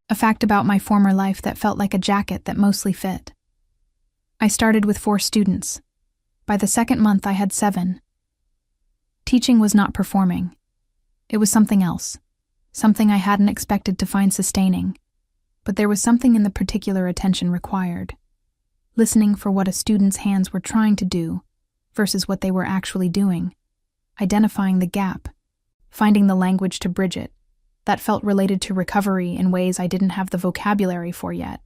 a fact about my former life that felt like a jacket that mostly fit. I started with 4 students. By the 2nd month I had 7. Teaching was not performing. It was something else, something I hadn't expected to find sustaining, but there was something in the particular attention required. Listening for what a student's hands were trying to do versus what they were actually doing, identifying the gap, finding the language to bridge it, that felt related to recovery in ways I didn't have the vocabulary for yet.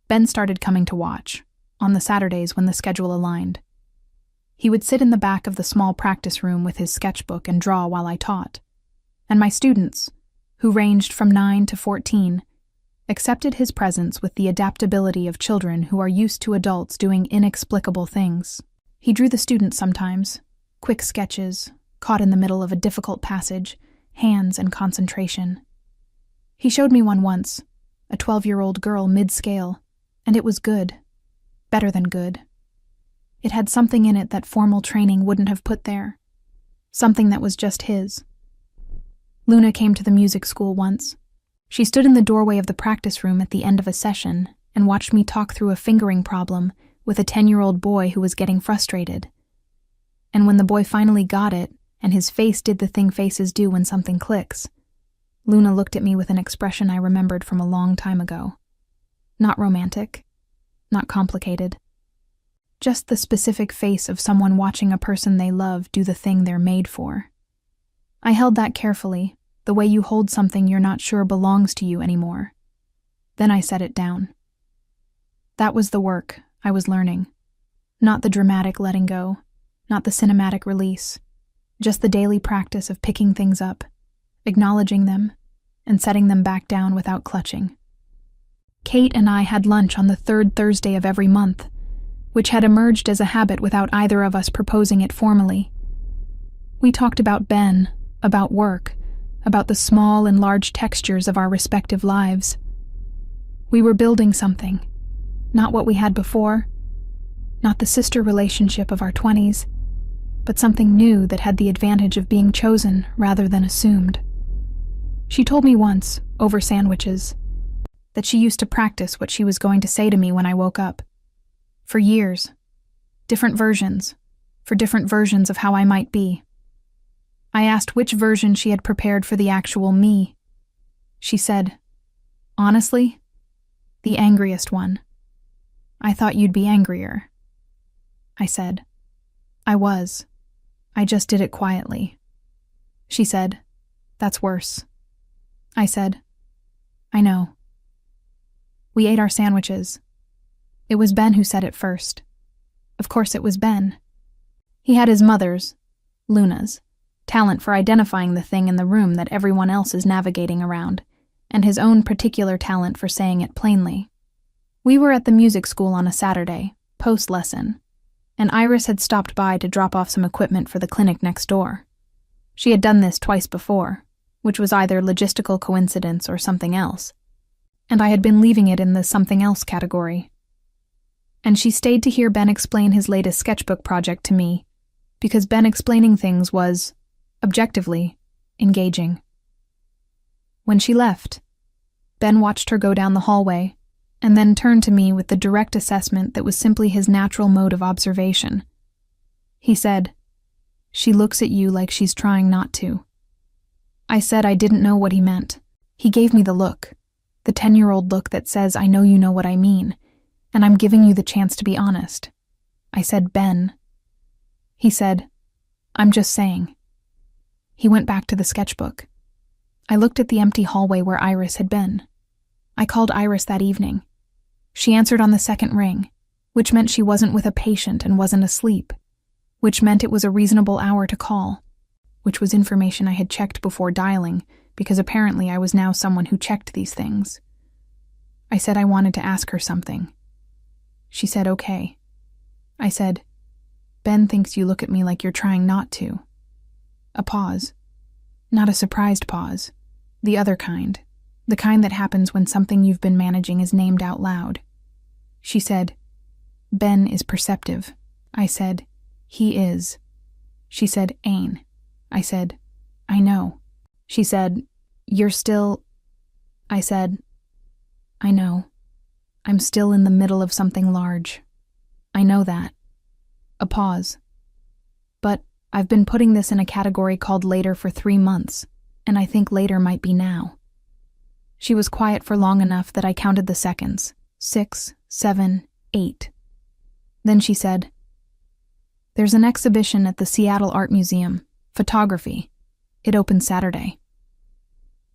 Ben started coming to watch, on the Saturdays when the schedule aligned. He would sit in the back of the small practice room with his sketchbook and draw while I taught, and my students, who ranged from 9 to 14, accepted his presence with the adaptability of children who are used to adults doing inexplicable things. He drew the students sometimes, quick sketches, caught in the middle of a difficult passage, hands, and concentration. He showed me one once, a 12-year-old girl mid-scale, and it was good. Better than good. It had something in it that formal training wouldn't have put there. Something that was just his. Luna came to the music school once. She stood in the doorway of the practice room at the end of a session and watched me talk through a fingering problem with a 10-year-old boy who was getting frustrated. And when the boy finally got it, and his face did the thing faces do when something clicks, Luna looked at me with an expression I remembered from a long time ago. Not romantic, not complicated. Just the specific face of someone watching a person they love do the thing they're made for. I held that carefully, the way you hold something you're not sure belongs to you anymore. Then I set it down. That was the work I was learning. Not the dramatic letting go, not the cinematic release, just the daily practice of picking things up, acknowledging them, and setting them back down without clutching. Kate and I had lunch on the third Thursday of every month, which had emerged as a habit without either of us proposing it formally. We talked about Ben, about work, about the small and large textures of our respective lives. We were building something, not what we had before, not the sister relationship of our 20s, but something new that had the advantage of being chosen rather than assumed. She told me once, over sandwiches, that she used to practice what she was going to say to me when I woke up. For years. Different versions. For different versions of how I might be. I asked which version she had prepared for the actual me. She said, honestly, the angriest one. I thought you'd be angrier. I said, I was. I just did it quietly. She said, that's worse. I said, I know. We ate our sandwiches. It was Ben who said it first. Of course it was Ben. He had his mother's, Luna's, talent for identifying the thing in the room that everyone else is navigating around, and his own particular talent for saying it plainly. We were at the music school on a Saturday, post-lesson, and Iris had stopped by to drop off some equipment for the clinic next door. She had done this twice before, which was either logistical coincidence or something else, and I had been leaving it in the something else category. And she stayed to hear Ben explain his latest sketchbook project to me, because Ben explaining things was, objectively, engaging. When she left, Ben watched her go down the hallway, and then turned to me with the direct assessment that was simply his natural mode of observation. He said, she looks at you like she's trying not to. I said I didn't know what he meant. He gave me the look, the 10-year-old look that says I know you know what I mean, and I'm giving you the chance to be honest. I said, Ben. He said, I'm just saying. He went back to the sketchbook. I looked at the empty hallway where Iris had been. I called Iris that evening. She answered on the second ring, which meant she wasn't with a patient and wasn't asleep, which meant it was a reasonable hour to call, which was information I had checked before dialing, because apparently I was now someone who checked these things. I said I wanted to ask her something. She said, okay. I said, Ben thinks you look at me like you're trying not to. A pause. Not a surprised pause. The other kind. The kind that happens when something you've been managing is named out loud. She said, Ben is perceptive. I said, he is. She said, Ain. I said, I know. She said, you're still... I said, I know. I'm still in the middle of something large. I know that. A pause. But I've been putting this in a category called later for 3 months, and I think later might be now. She was quiet for long enough that I counted the seconds. 6, 7, 8. Then she said, there's an exhibition at the Seattle Art Museum, photography. It opens Saturday.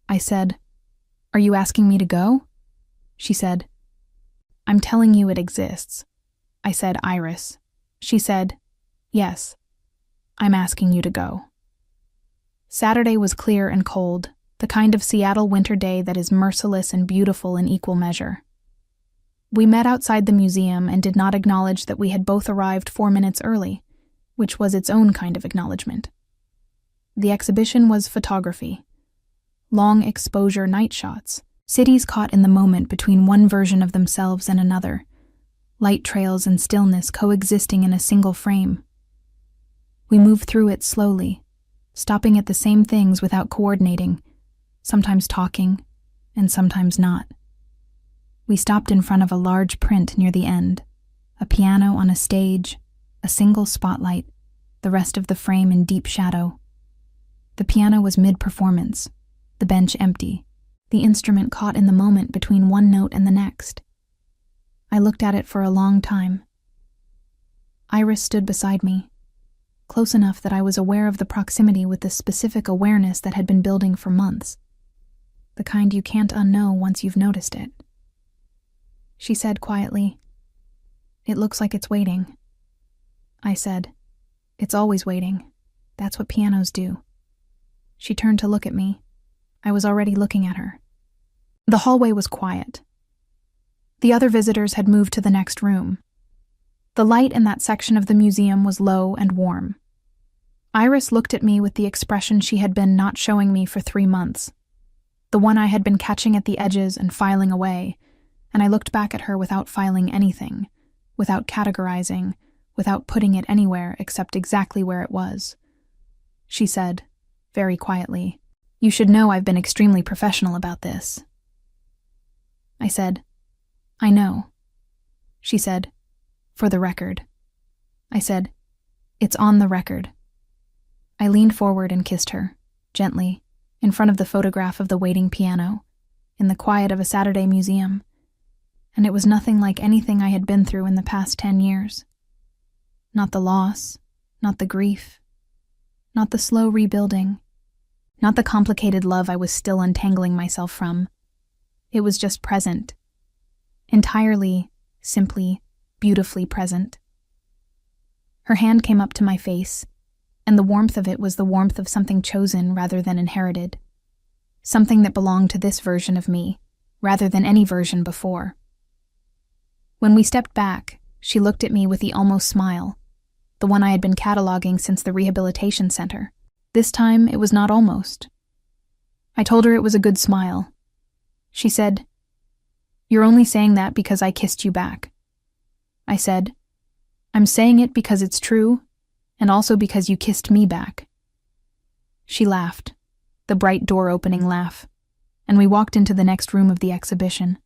I said, are you asking me to go? She said, I'm telling you it exists. I said, Iris. She said, yes. I'm asking you to go. Saturday was clear and cold, the kind of Seattle winter day that is merciless and beautiful in equal measure. We met outside the museum and did not acknowledge that we had both arrived 4 minutes early, which was its own kind of acknowledgement. The exhibition was photography, long exposure night shots, cities caught in the moment between one version of themselves and another, light trails and stillness coexisting in a single frame. We moved through it slowly, stopping at the same things without coordinating, sometimes talking, and sometimes not. We stopped in front of a large print near the end, a piano on a stage, a single spotlight, the rest of the frame in deep shadow. The piano was mid-performance, the bench empty, the instrument caught in the moment between one note and the next. I looked at it for a long time. Iris stood beside me, close enough that I was aware of the proximity with the specific awareness that had been building for months, the kind you can't unknow once you've noticed it. She said quietly, "It looks like it's waiting." I said, "It's always waiting. That's what pianos do." She turned to look at me. I was already looking at her. The hallway was quiet. The other visitors had moved to the next room. The light in that section of the museum was low and warm. Iris looked at me with the expression she had been not showing me for 3 months, the one I had been catching at the edges and filing away, and I looked back at her without filing anything, without categorizing, without putting it anywhere except exactly where it was. She said, very quietly, "You should know I've been extremely professional about this." I said, "I know." She said, "For the record." I said, "It's on the record." I leaned forward and kissed her, gently, in front of the photograph of the waiting piano, in the quiet of a Saturday museum, and it was nothing like anything I had been through in the past 10 years. Not the loss, not the grief, not the slow rebuilding, not the complicated love I was still untangling myself from. It was just present. Entirely, simply, beautifully present. Her hand came up to my face, and the warmth of it was the warmth of something chosen rather than inherited. Something that belonged to this version of me, rather than any version before. When we stepped back, she looked at me with the almost smile, the one I had been cataloging since the rehabilitation center. This time, it was not almost. I told her it was a good smile. She said, "You're only saying that because I kissed you back." I said, "I'm saying it because it's true, and also because you kissed me back." She laughed, the bright door-opening laugh, and we walked into the next room of the exhibition,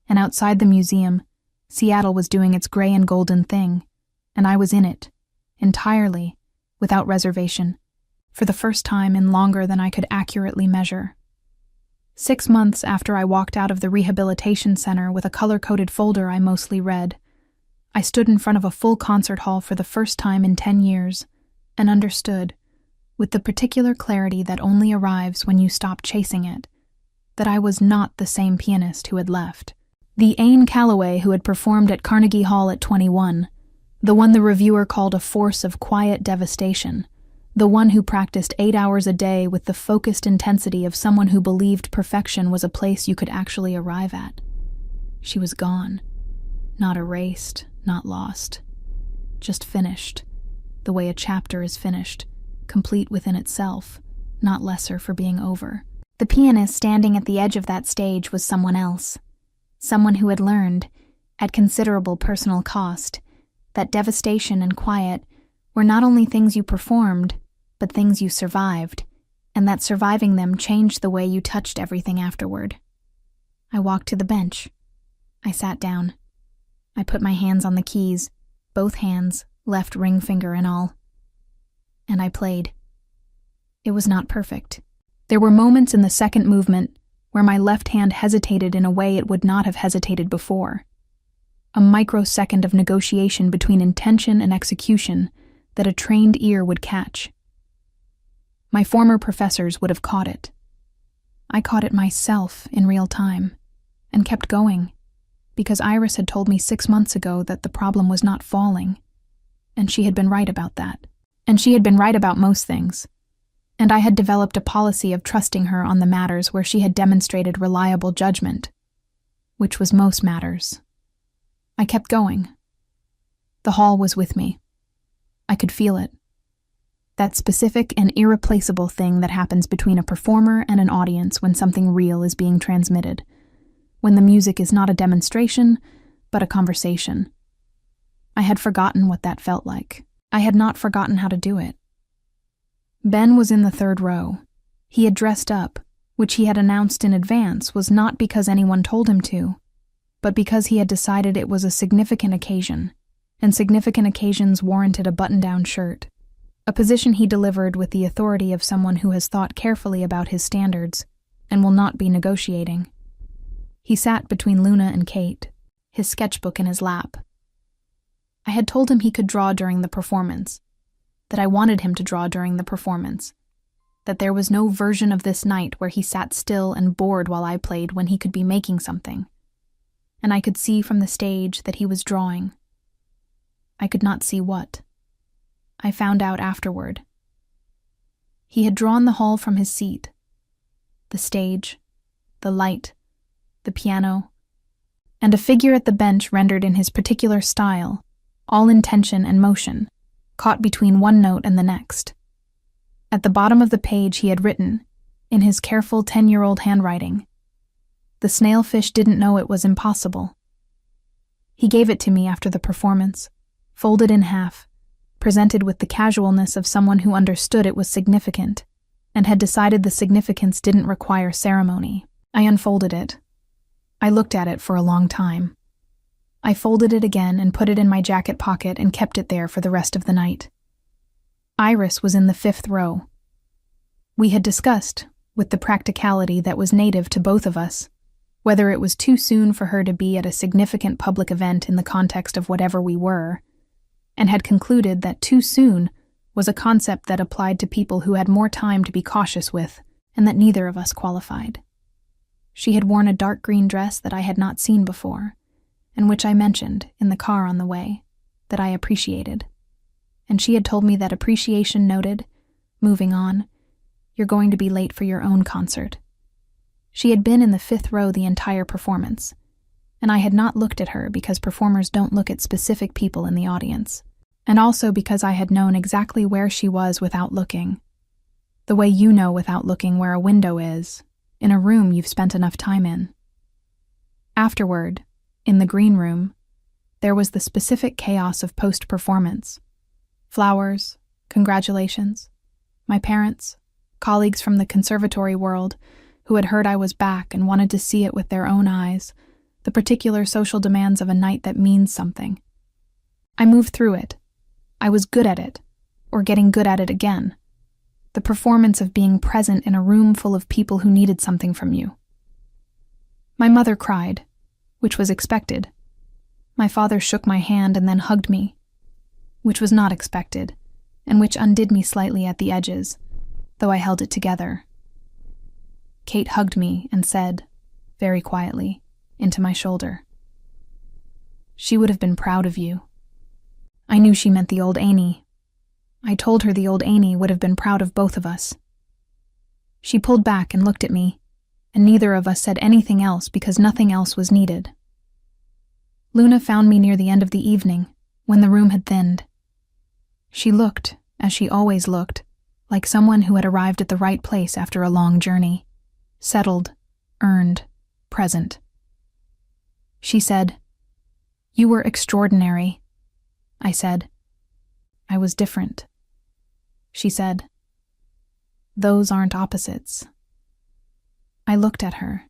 and outside the museum, Seattle was doing its gray and golden thing, and I was in it, entirely, without reservation, for the first time in longer than I could accurately measure. 6 months after I walked out of the rehabilitation center with a color-coded folder I mostly read, I stood in front of a full concert hall for the first time in 10 years, and understood, with the particular clarity that only arrives when you stop chasing it, that I was not the same pianist who had left. The Aine Calloway who had performed at Carnegie Hall at 21, the one the reviewer called a force of quiet devastation, the one who practiced 8 hours a day with the focused intensity of someone who believed perfection was a place you could actually arrive at. She was gone. Not erased, not lost. Just finished, the way a chapter is finished, complete within itself, not lesser for being over. The pianist standing at the edge of that stage was someone else. Someone who had learned, at considerable personal cost, that devastation and quiet were not only things you performed, but things you survived, and that surviving them changed the way you touched everything afterward. I walked to the bench. I sat down. I put my hands on the keys, both hands, left ring finger and all. And I played. It was not perfect. There were moments in the second movement where my left hand hesitated in a way it would not have hesitated before. A microsecond of negotiation between intention and execution that a trained ear would catch. My former professors would have caught it. I caught it myself in real time, and kept going, because Iris had told me 6 months ago that the problem was not falling, and she had been right about that. And she had been right about most things. And I had developed a policy of trusting her on the matters where she had demonstrated reliable judgment, which was most matters. I kept going. The hall was with me. I could feel it. That specific and irreplaceable thing that happens between a performer and an audience when something real is being transmitted. When the music is not a demonstration, but a conversation. I had forgotten what that felt like. I had not forgotten how to do it. Ben was in the third row. He had dressed up, which he had announced in advance was not because anyone told him to, but because he had decided it was a significant occasion, and significant occasions warranted a button-down shirt, a position he delivered with the authority of someone who has thought carefully about his standards and will not be negotiating. He sat between Luna and Kate, his sketchbook in his lap. I had told him he could draw during the performance, that I wanted him to draw during the performance, that there was no version of this night where he sat still and bored while I played when he could be making something. And I could see from the stage that he was drawing. I could not see what. I found out afterward. He had drawn the hall from his seat, the stage, the light, the piano, and a figure at the bench rendered in his particular style, all intention and motion, caught between one note and the next. At the bottom of the page he had written, in his careful 10-year-old handwriting, "The snailfish didn't know it was impossible." He gave it to me after the performance, folded in half, presented with the casualness of someone who understood it was significant, and had decided the significance didn't require ceremony. I unfolded it. I looked at it for a long time. I folded it again and put it in my jacket pocket and kept it there for the rest of the night. Iris was in the 5th row. We had discussed, with the practicality that was native to both of us, whether it was too soon for her to be at a significant public event in the context of whatever we were, and had concluded that too soon was a concept that applied to people who had more time to be cautious with, and that neither of us qualified. She had worn a dark green dress that I had not seen before, and which I mentioned, in the car on the way, that I appreciated. And she had told me that appreciation noted, moving on, "You're going to be late for your own concert." She had been in the 5th row the entire performance, and I had not looked at her because performers don't look at specific people in the audience, and also because I had known exactly where she was without looking. The way you know without looking where a window is, in a room you've spent enough time in. Afterward, in the green room, there was the specific chaos of post-performance. Flowers, congratulations, my parents, colleagues from the conservatory world who had heard I was back and wanted to see it with their own eyes, the particular social demands of a night that means something. I moved through it. I was good at it, or getting good at it again. The performance of being present in a room full of people who needed something from you. My mother cried, which was expected. My father shook my hand and then hugged me, which was not expected, and which undid me slightly at the edges, though I held it together. Kate hugged me and said, very quietly, into my shoulder, "She would have been proud of you." I knew she meant the old Annie. I told her the old Annie would have been proud of both of us. She pulled back and looked at me, and neither of us said anything else because nothing else was needed. Luna found me near the end of the evening, when the room had thinned. She looked, as she always looked, like someone who had arrived at the right place after a long journey, settled, earned, present. She said, "You were extraordinary." I said, "I was different." She said, "Those aren't opposites." I looked at her,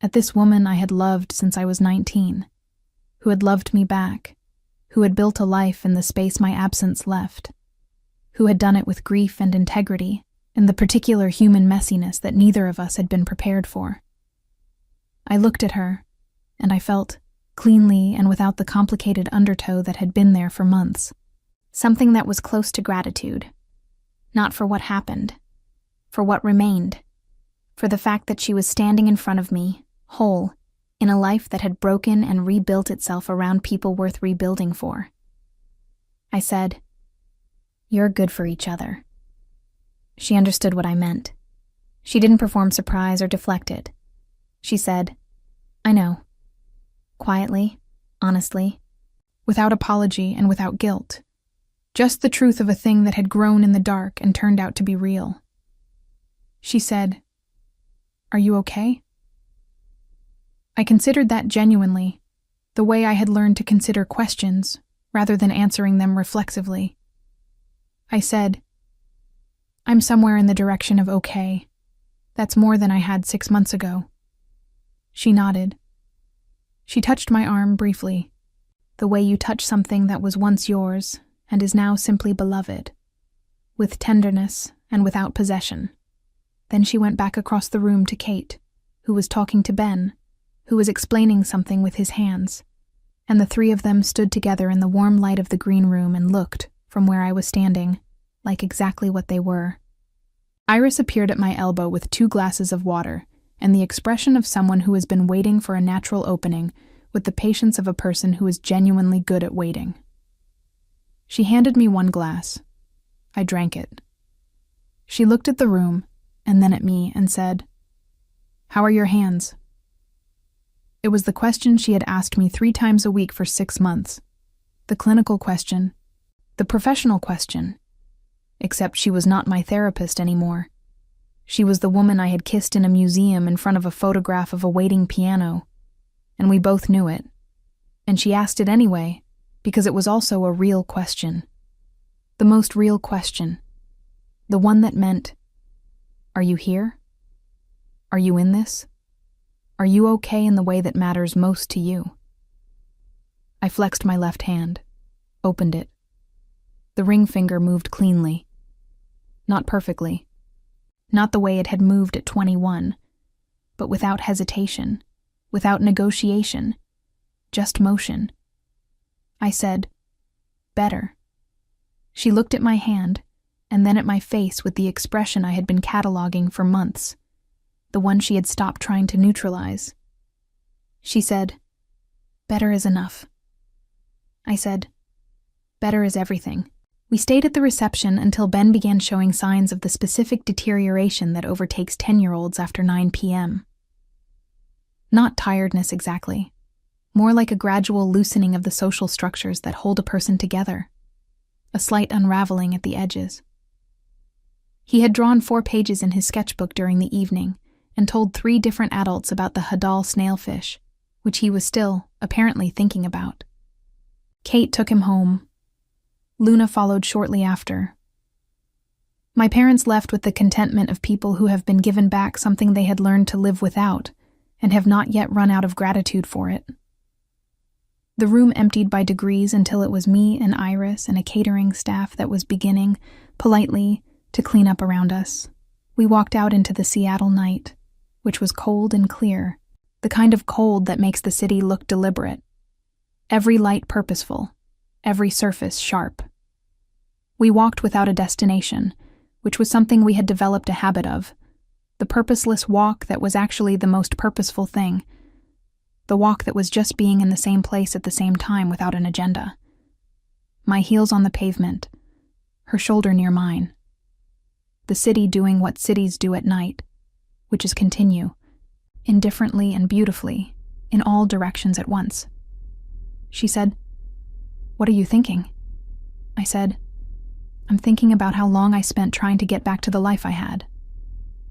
at this woman I had loved since I was 19, who had loved me back, who had built a life in the space my absence left, who had done it with grief and integrity and the particular human messiness that neither of us had been prepared for. I looked at her, and I felt, cleanly and without the complicated undertow that had been there for months, something that was close to gratitude, not for what happened, for what remained, for the fact that she was standing in front of me, whole, in a life that had broken and rebuilt itself around people worth rebuilding for. I said, "You're good for each other." She understood what I meant. She didn't perform surprise or deflect it. She said, "I know." Quietly, honestly, without apology and without guilt. Just the truth of a thing that had grown in the dark and turned out to be real. She said, "Are you okay?" I considered that genuinely, the way I had learned to consider questions rather than answering them reflexively. I said, "I'm somewhere in the direction of okay. That's more than I had 6 months ago." She nodded. She touched my arm briefly, the way you touch something that was once yours and is now simply beloved, with tenderness and without possession. Then she went back across the room to Kate, who was talking to Ben, who was explaining something with his hands, and the three of them stood together in the warm light of the green room and looked, from where I was standing, like exactly what they were. Iris appeared at my elbow with 2 glasses of water, and the expression of someone who has been waiting for a natural opening with the patience of a person who is genuinely good at waiting. She handed me 1 glass. I drank it. She looked at the room, and then at me, and said, "How are your hands?" It was the question she had asked me 3 times a week for 6 months. The clinical question, the professional question. Except she was not my therapist anymore. She was the woman I had kissed in a museum in front of a photograph of a waiting piano, and we both knew it. And she asked it anyway, because it was also a real question. The most real question. The one that meant, "Are you here? Are you in this? Are you okay in the way that matters most to you?" I flexed my left hand, opened it. The ring finger moved cleanly. Not perfectly. Not the way it had moved at 21, but without hesitation, without negotiation, just motion. I said, "Better." She looked at my hand, and then at my face with the expression I had been cataloging for months, the one she had stopped trying to neutralize. She said, "Better is enough." I said, "Better is everything." We stayed at the reception until Ben began showing signs of the specific deterioration that overtakes 10-year-olds after 9 p.m. Not tiredness exactly, more like a gradual loosening of the social structures that hold a person together, a slight unraveling at the edges. He had drawn 4 pages in his sketchbook during the evening and told 3 different adults about the Hadal snailfish, which he was still, apparently, thinking about. Kate took him home. Luna followed shortly after. My parents left with the contentment of people who have been given back something they had learned to live without and have not yet run out of gratitude for it. The room emptied by degrees until it was me and Iris and a catering staff that was beginning, politely, to clean up around us. We walked out into the Seattle night, which was cold and clear, the kind of cold that makes the city look deliberate. Every light purposeful, every surface sharp. We walked without a destination, which was something we had developed a habit of. The purposeless walk that was actually the most purposeful thing. The walk that was just being in the same place at the same time without an agenda. My heels on the pavement, her shoulder near mine. The city doing what cities do at night, which is continue, indifferently and beautifully, in all directions at once. She said, "What are you thinking?" I said, "I'm thinking about how long I spent trying to get back to the life I had."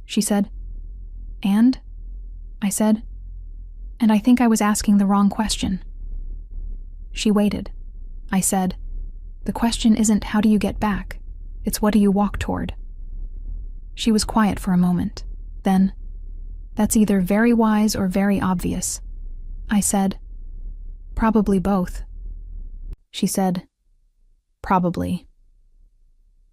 She said, "And?" I said, "And I think I was asking the wrong question." She waited. I said, "The question isn't how do you get back, it's what do you walk toward." She was quiet for a moment. Then, "That's either very wise or very obvious." I said, "Probably both." She said, "Probably."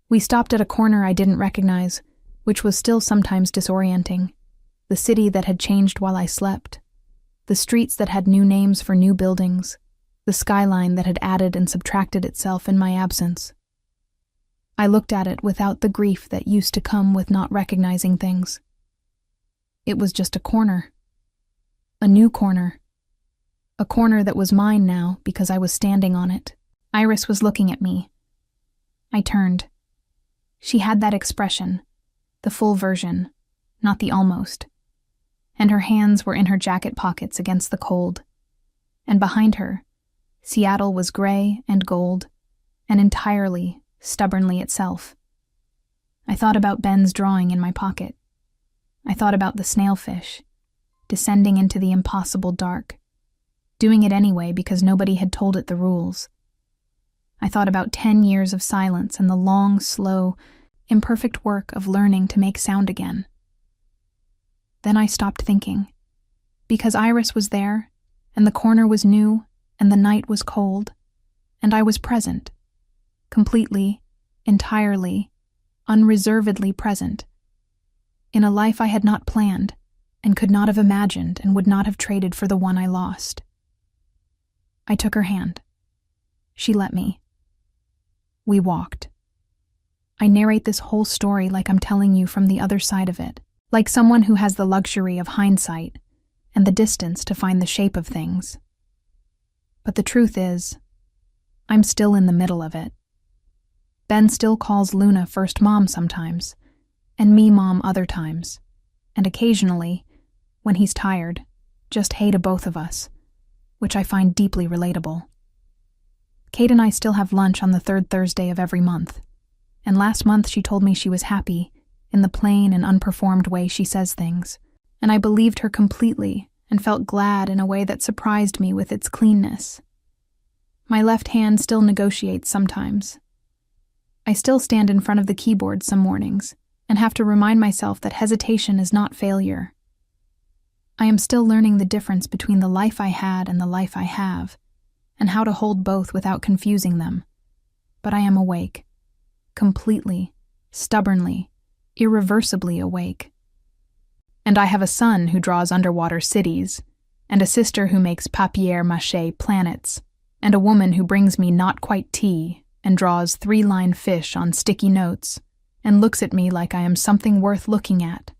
We stopped at a corner I didn't recognize, which was still sometimes disorienting. The city that had changed while I slept. The streets that had new names for new buildings. The skyline that had added and subtracted itself in my absence. I looked at it without the grief that used to come with not recognizing things. It was just a corner. A new corner. A corner that was mine now because I was standing on it. Iris was looking at me. I turned. She had that expression, the full version, not the almost. And her hands were in her jacket pockets against the cold. And behind her, Seattle was gray and gold, and entirely, stubbornly itself. I thought about Ben's drawing in my pocket. I thought about the snailfish, descending into the impossible dark, doing it anyway because nobody had told it the rules. I thought about 10 years of silence and the long, slow, imperfect work of learning to make sound again. Then I stopped thinking, because Iris was there, and the corner was new, and the night was cold, and I was present, completely, entirely, unreservedly present, in a life I had not planned, and could not have imagined and would not have traded for the one I lost. I took her hand. She let me. We walked. I narrate this whole story like I'm telling you from the other side of it, like someone who has the luxury of hindsight and the distance to find the shape of things. But the truth is, I'm still in the middle of it. Ben still calls Luna first mom sometimes, and me mom other times, and occasionally, when he's tired, just hey to both of us, which I find deeply relatable. Kate and I still have lunch on the third Thursday of every month, and last month she told me she was happy in the plain and unperformed way she says things, and I believed her completely and felt glad in a way that surprised me with its cleanness. My left hand still negotiates sometimes. I still stand in front of the keyboard some mornings and have to remind myself that hesitation is not failure. I am still learning the difference between the life I had and the life I have, and how to hold both without confusing them. But I am awake. Completely, stubbornly, irreversibly awake. And I have a son who draws underwater cities, and a sister who makes papier-mâché planets, and a woman who brings me not quite tea and draws 3-line fish on sticky notes and looks at me like I am something worth looking at.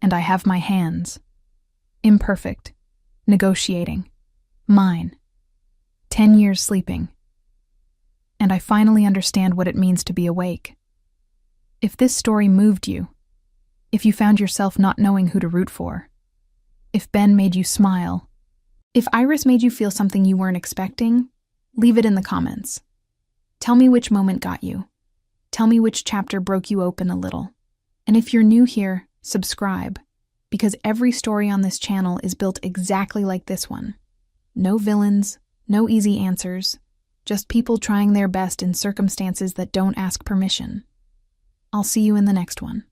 And I have my hands. Imperfect. Negotiating. Mine. 10 years sleeping. And I finally understand what it means to be awake. If this story moved you, if you found yourself not knowing who to root for, if Ben made you smile, if Iris made you feel something you weren't expecting, leave it in the comments. Tell me which moment got you. Tell me which chapter broke you open a little. And if you're new here, subscribe, because every story on this channel is built exactly like this one. No villains, no easy answers, just people trying their best in circumstances that don't ask permission. I'll see you in the next one.